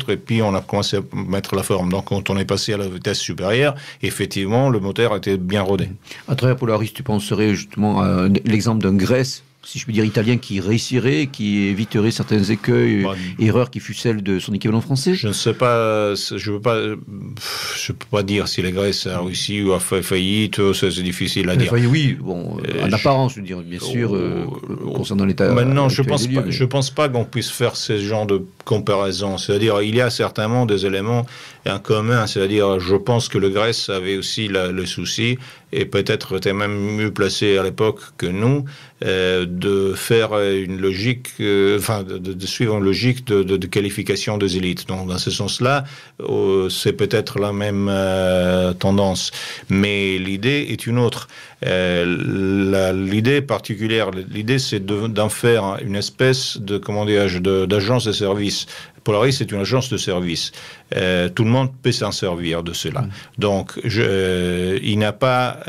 et puis on a commencé à mettre la forme. Donc quand on est passé à la vitesse supérieure, effectivement, le moteur était bien rodé. À travers Polaris, tu penserais justement à l'exemple d'un Grèce, si je puis dire, italien, qui réussirait, qui éviterait certains écueils, erreurs qui fut celle de son équivalent français? Je ne sais pas, je peux pas dire si la Grèce a réussi ou a fait faillite, c'est difficile à dire. Oui, en apparence, je veux dire, bien sûr, concernant l'état. Maintenant, je pense pas qu'on puisse faire ce genre de comparaison. C'est-à-dire, il y a certainement des éléments en commun. C'est-à-dire, je pense que la Grèce avait aussi le souci, et peut-être était même mieux placé à l'époque que nous, de faire une logique, de suivre une logique de qualification des élites. Donc, dans ce sens-là, c'est peut-être la même tendance. Mais l'idée est une autre. L'idée particulière, c'est d'en faire une espèce d'agence de service Polaris. Polaris est une agence de service. Tout le monde peut s'en servir de cela. Donc, il n'y a pas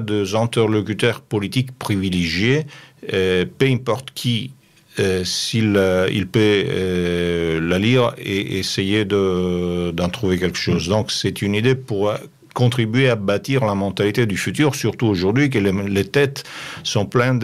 d'interlocuteur politique privilégié. Peu importe qui, il peut la lire et essayer d'en trouver quelque chose. Donc, c'est une idée pour contribuer à bâtir la mentalité du futur, surtout aujourd'hui que les têtes sont pleines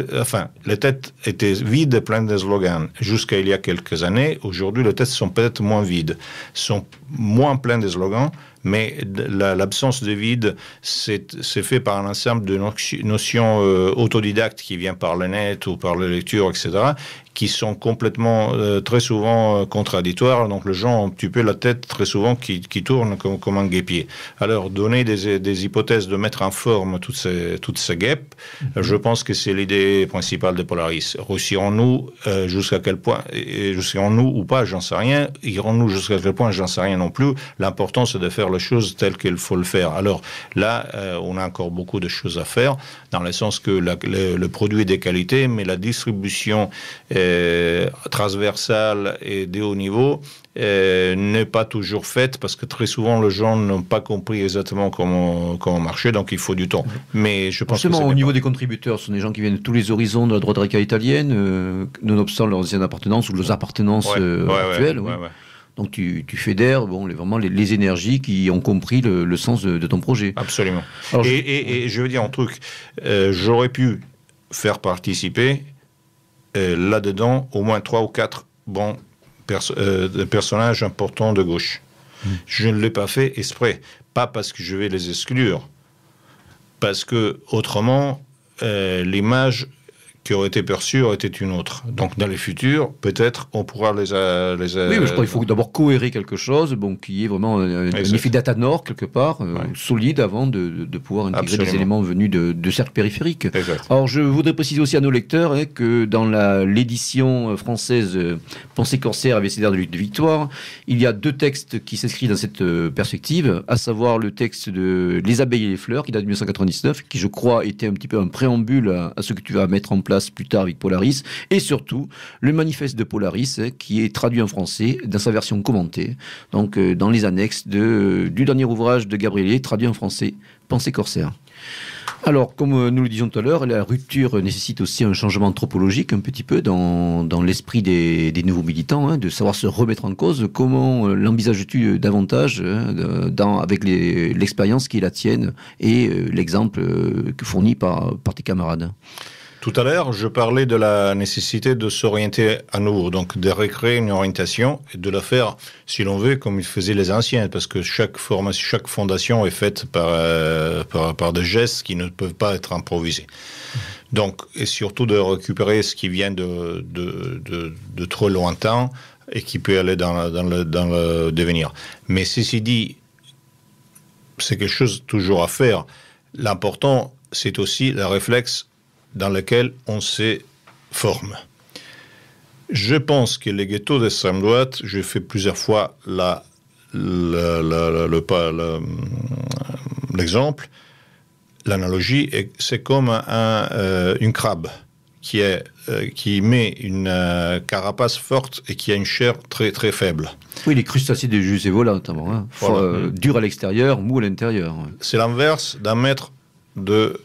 les têtes étaient vides, pleines de slogans. Jusqu'à il y a quelques années, aujourd'hui, les têtes sont peut-être moins vides, sont moins pleines de slogans, mais l'absence de vide, c'est fait par un ensemble de notions autodidactes qui viennent par le net ou par la lecture, etc., qui sont complètement, très souvent contradictoires. Donc, les gens ont un petit peu la tête très souvent qui tourne comme un guêpier. Alors, donner des hypothèses de mettre en forme toutes ces guêpes, je pense que c'est l'idée principale de Polaris. Réussirons-nous jusqu'à quel point, réussirons-nous ou pas, j'en sais rien. Irons-nous jusqu'à quel point, j'en sais rien non plus. L'important, c'est de faire les choses telles qu'il faut le faire. Alors là, on a encore beaucoup de choses à faire, dans le sens que le produit est de qualité, mais la distribution transversale et de haut niveau n'est pas toujours faite, parce que très souvent, les gens n'ont pas compris exactement comment marcher, donc il faut du temps. Mais je pense au niveau des contributeurs, ce sont des gens qui viennent de tous les horizons de la droite radicale italienne, nonobstant leurs anciennes appartenances ou leurs appartenances actuelles. Ouais. Donc tu fédères vraiment les énergies qui ont compris le sens de ton projet. Absolument. Alors, et je veux dire un truc, j'aurais pu faire participer là-dedans au moins 3 ou 4 personnages importants de gauche. Je ne l'ai pas fait exprès, pas parce que je vais les exclure, parce que autrement l'image qui aurait été perçue aurait été une autre. Donc dans les futurs, peut-être on pourra les Oui, mais je crois qu'il faut d'abord cohérer quelque chose, qui est vraiment un effet data nord quelque part, solide, avant de pouvoir intégrer des éléments venus de cercles périphériques. Exact. Alors je voudrais préciser aussi à nos lecteurs que dans l'édition française Pensée corsaire, abécédaire de lutte de victoire, il y a 2 textes qui s'inscrivent dans cette perspective, à savoir le texte de Les abeilles et les fleurs, qui date de 1999, qui je crois était un petit peu un préambule à ce que tu vas mettre en place plus tard avec Polaris, et surtout le manifeste de Polaris, qui est traduit en français dans sa version commentée, donc dans les annexes du dernier ouvrage de Gabrielé, traduit en français, Pensée corsaire. Alors, comme nous le disions tout à l'heure, la rupture nécessite aussi un changement anthropologique un petit peu dans l'esprit des nouveaux militants, de savoir se remettre en cause. Comment l'envisages-tu davantage avec l'expérience qui est la tienne et l'exemple fourni par tes camarades ? Tout à l'heure, je parlais de la nécessité de s'orienter à nouveau, donc de recréer une orientation et de la faire, si l'on veut, comme ils faisaient les anciens, parce que chaque fondation est faite par des gestes qui ne peuvent pas être improvisés. Donc, et surtout de récupérer ce qui vient de trop lointain et qui peut aller dans le devenir. Mais ceci dit, c'est quelque chose toujours à faire. L'important, c'est aussi le réflexe dans lequel on se forme. Je pense que les ghettos d'extrême droite, j'ai fait plusieurs fois l'exemple, l'analogie, c'est comme une crabe qui met une carapace forte et qui a une chair très très faible. Oui, les crustacés des Jusévola notamment, dur à l'extérieur, mou à l'intérieur. C'est l'inverse d'un maître de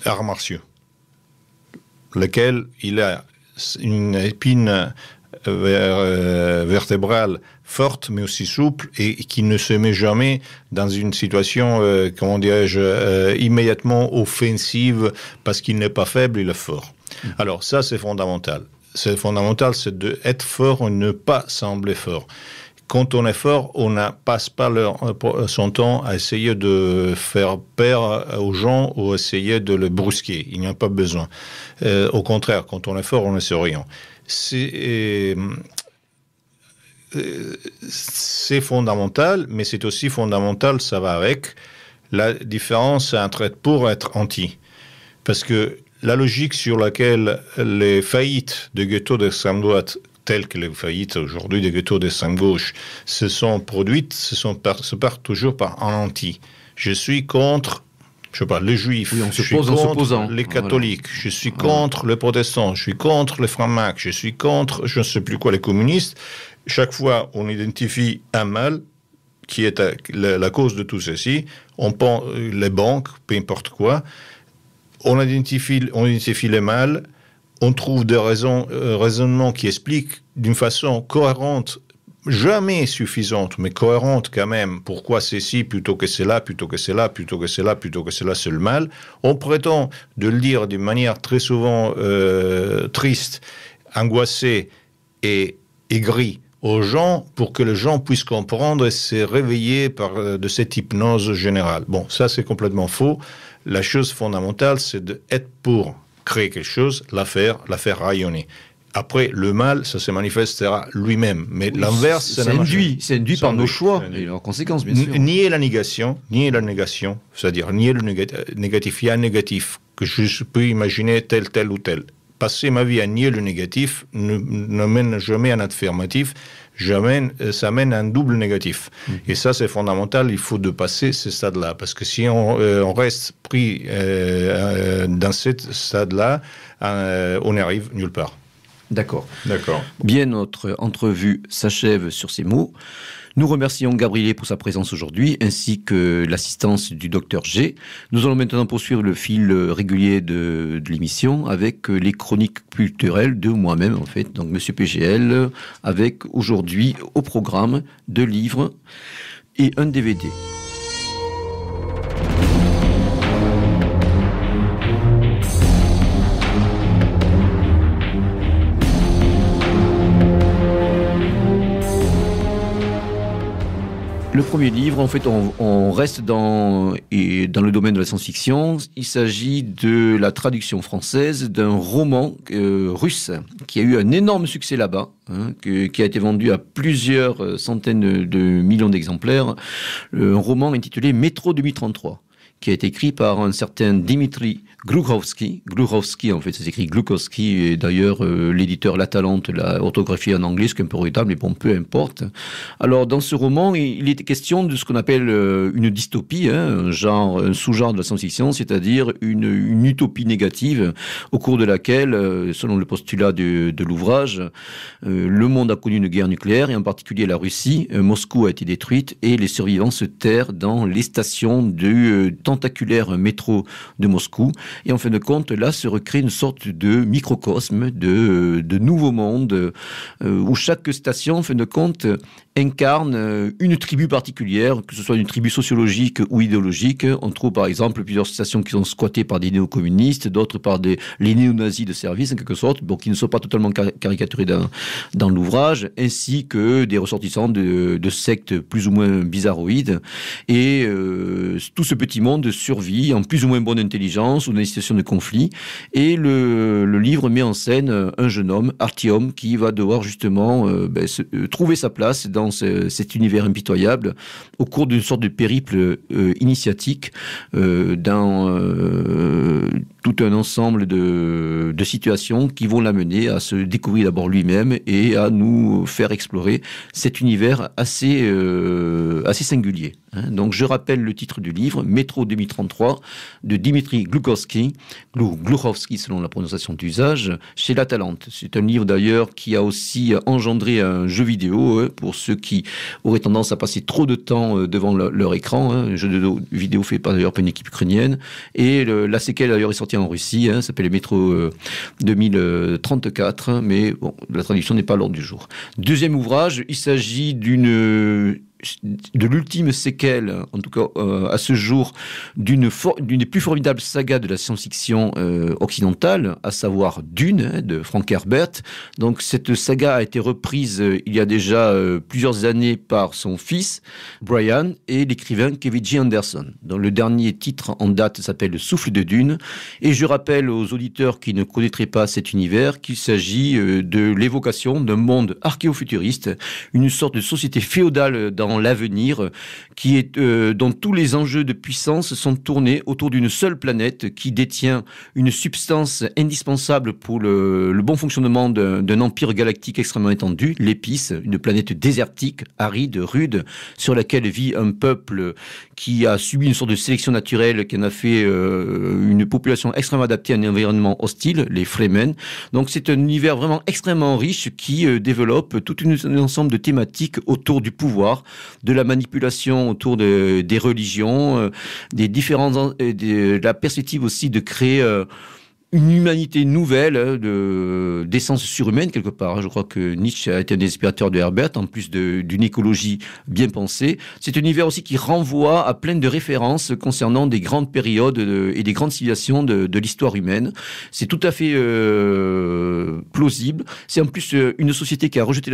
arts martiaux, lequel il a une épine vertébrale forte, mais aussi souple, et qui ne se met jamais dans une situation, immédiatement offensive, parce qu'il n'est pas faible, il est fort. Alors ça, c'est fondamental. C'est d'être fort et ne pas sembler fort. Quand on est fort, on ne passe pas son temps à essayer de faire peur aux gens ou essayer de le brusquer. Il n'y a pas besoin. Au contraire, quand on est fort, on est souriant. C'est fondamental, mais c'est aussi fondamental, ça va avec, la différence entre être pour et être anti. Parce que la logique sur laquelle les faillites de ghettos d'extrême droite, telles que les faillites aujourd'hui des ghettos d'extrême gauche, se sont produites, se part toujours par un anti. Je suis contre je sais pas, les juifs, Oui, on se je suis pose en contre s'opposant. les catholiques, je suis contre les protestants, je suis contre les francs-macs, je suis contre, je ne sais plus quoi, les communistes. Chaque fois, on identifie un mal qui est la cause de tout ceci. On prend les banques, peu importe quoi. On identifie les mal. On trouve des raisonnements qui expliquent d'une façon cohérente, jamais suffisante, mais cohérente quand même, pourquoi c'est ci plutôt que c'est là, plutôt que c'est là, plutôt que c'est là, plutôt que c'est là, c'est le mal. On prétend de le dire d'une manière très souvent triste, angoissée et aigrie aux gens pour que les gens puissent comprendre et se réveiller de cette hypnose générale. Bon, ça c'est complètement faux. La chose fondamentale, c'est d'être pour créer quelque chose, la faire rayonner. Après, le mal, ça se manifestera lui-même. Mais oui, l'inverse, c'est induit par nos choix et leurs conséquences, bien sûr. Nier la négation, c'est-à-dire nier le négatif. Il y a un négatif que je peux imaginer tel ou tel. Passer ma vie à nier le négatif ne mène jamais à un affirmatif, ça mène à un double négatif. Et ça, c'est fondamental, il faut dépasser ce stade-là. Parce que si on reste pris dans ce stade-là, on n'arrive nulle part. D'accord. Bien, notre entrevue s'achève sur ces mots. Nous remercions Gabriele pour sa présence aujourd'hui, ainsi que l'assistance du docteur G. Nous allons maintenant poursuivre le fil régulier de l'émission avec les chroniques culturelles de moi-même, en fait, donc Monsieur PGL, avec aujourd'hui au programme 2 livres et un DVD. Le premier livre, en fait, on reste dans le domaine de la science-fiction. Il s'agit de la traduction française d'un roman russe qui a eu un énorme succès là-bas, qui a été vendu à plusieurs centaines de millions d'exemplaires. Un roman intitulé Métro 2033, qui a été écrit par un certain Dimitri Gluchovsky. Gluchovsky, en fait, ça s'écrit Gluchovsky, et d'ailleurs, l'éditeur La Talente l'a orthographié en anglais, ce qui est un peu regrettable, mais bon, peu importe. Alors, dans ce roman, il était question de ce qu'on appelle une dystopie, un sous-genre de la science-fiction, c'est-à-dire une utopie négative, au cours de laquelle, selon le postulat de l'ouvrage, le monde a connu une guerre nucléaire, et en particulier la Russie. Moscou a été détruite, et les survivants se terrent dans les stations du tentaculaire métro de Moscou. Et en fin de compte, là se recrée une sorte de microcosme, de nouveau monde, où chaque station, en fin de compte, incarne une tribu particulière, que ce soit une tribu sociologique ou idéologique. On trouve par exemple plusieurs stations qui sont squattées par des néo-communistes, d'autres par les néo-nazis de service, en quelque sorte, bon, qui ne sont pas totalement caricaturés dans l'ouvrage, ainsi que des ressortissants de sectes plus ou moins bizarroïdes. Et tout ce petit monde survit en plus ou moins bonne intelligence ou dans des situations de conflit. Et le livre met en scène un jeune homme, Artyom, qui va devoir justement trouver sa place dans cet univers impitoyable au cours d'une sorte de périple initiatique dans tout un ensemble de situations qui vont l'amener à se découvrir d'abord lui-même et à nous faire explorer cet univers assez singulier. Donc je rappelle le titre du livre, Métro 2033, de Dimitri Gluchovsky selon la prononciation d'usage, chez La Talente. C'est un livre d'ailleurs qui a aussi engendré un jeu vidéo pour ceux qui auraient tendance à passer trop de temps devant leur écran. Un jeu de vidéo fait d'ailleurs par une équipe ukrainienne. Et la séquelle d'ailleurs est sortie en Russie, s'appelle Métro 2034, mais bon, la traduction n'est pas à l'ordre du jour. Deuxième ouvrage, il s'agit de l'ultime séquelle, en tout cas à ce jour, d'une des plus formidables sagas de la science-fiction occidentale, à savoir Dune, de Frank Herbert. Donc cette saga a été reprise il y a déjà plusieurs années par son fils, Brian, et l'écrivain Kevin J. Anderson. Donc le dernier titre en date s'appelle Le Souffle de Dune. Et je rappelle aux auditeurs qui ne connaîtraient pas cet univers qu'il s'agit de l'évocation d'un monde archéofuturiste, une sorte de société féodale dans dans l'avenir, qui est dont tous les enjeux de puissance sont tournés autour d'une seule planète qui détient une substance indispensable pour le bon fonctionnement d'un empire galactique extrêmement étendu, l'Épice, une planète désertique, aride, rude, sur laquelle vit un peuple qui a subi une sorte de sélection naturelle, qui en a fait une population extrêmement adaptée à un environnement hostile, les Fremen. Donc c'est un univers vraiment extrêmement riche qui développe tout un ensemble de thématiques autour du pouvoir, de la manipulation autour des religions, de la perspective aussi de créer une humanité nouvelle, d'essence surhumaine quelque part. Je crois que Nietzsche a été un inspirateur de Herbert, en plus d'une écologie bien pensée. C'est un univers aussi qui renvoie à plein de références concernant des grandes périodes et des grandes civilisations de l'histoire humaine. C'est tout à fait plausible. C'est en plus une société qui a rejeté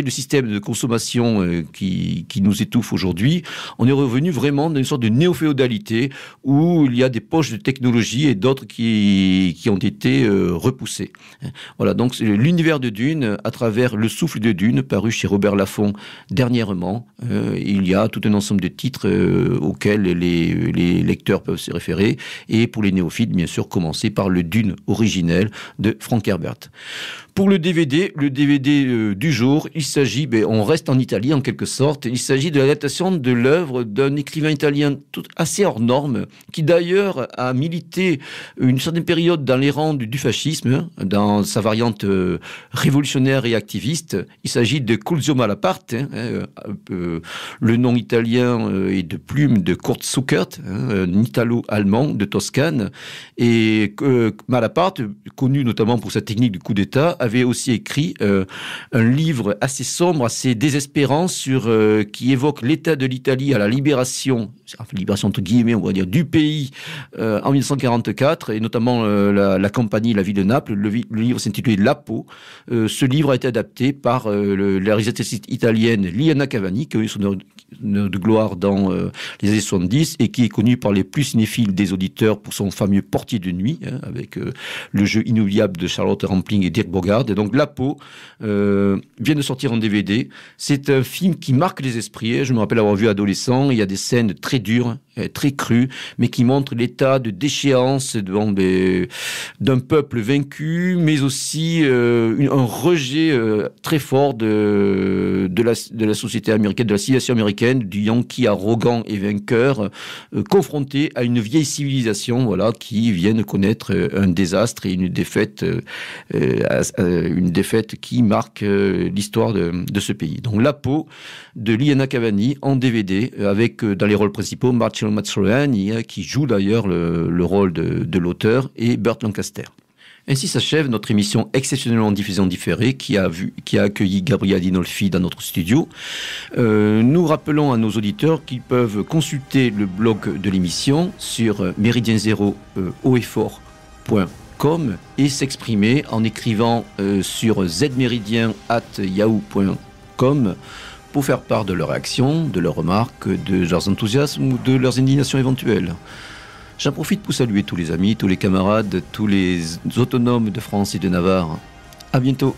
le système de consommation qui nous étouffe aujourd'hui. On est revenu vraiment dans une sorte de néo-féodalité où il y a des poches de technologie et d'autres qui ont été repoussés. Voilà, donc c'est l'univers de Dune à travers Le Souffle de Dune, paru chez Robert Laffont dernièrement. Il y a tout un ensemble de titres auxquels les lecteurs peuvent se référer. Et pour les néophytes, bien sûr, commencer par le Dune originel de Frank Herbert. Pour le DVD du jour, il s'agit, on reste en Italie en quelque sorte, il s'agit de l'adaptation de l'œuvre d'un écrivain italien assez hors norme, qui d'ailleurs a milité une certaine période dans les rangs du fascisme, dans sa variante révolutionnaire et activiste. Il s'agit de Curzio Malaparte, le nom italien est de plume de Kurt Zuckert, un italo-allemand de Toscane, et Malaparte, connu notamment pour sa technique du coup d'État, avait aussi écrit un livre assez sombre, assez désespérant, qui évoque l'état de l'Italie à la libération entre guillemets, on va dire, du pays en 1944, et notamment la Campanie, la ville de Naples. Le livre s'intitulait Lapo. Ce livre a été adapté par la réalisatrice italienne Liana Cavani, qui a eu son heure de gloire dans les années 70 et qui est connue par les plus cinéphiles des auditeurs pour son fameux Portier de nuit, avec le jeu inoubliable de Charlotte Rampling et Dirk Bogarde. Et donc La Peau vient de sortir en DVD. C'est un film qui marque les esprits. Je me rappelle avoir vu adolescent. Il y a des scènes très dures, très crues, mais qui montrent l'état de déchéance d'un peuple vaincu, mais aussi un rejet très fort de la société américaine, de la civilisation américaine, du Yankee arrogant et vainqueur, confronté à une vieille civilisation, voilà, qui vient de connaître un désastre et une défaite qui marque l'histoire de ce pays. Donc La Peau de Liana Cavani en DVD, avec dans les rôles principaux Marcello Mastroianni, qui joue d'ailleurs le rôle de l'auteur, et Burt Lancaster. Ainsi s'achève notre émission exceptionnellement diffusée en différé qui a accueilli Gabriel Dinolfi dans notre studio. Nous rappelons à nos auditeurs qu'ils peuvent consulter le blog de l'émission sur méridien0oeffort.com et s'exprimer en écrivant sur zmeridien@yahoo.com pour faire part de leurs réactions, de leurs remarques, de leurs enthousiasmes ou de leurs indignations éventuelles. J'en profite pour saluer tous les amis, tous les camarades, tous les autonomes de France et de Navarre. À bientôt.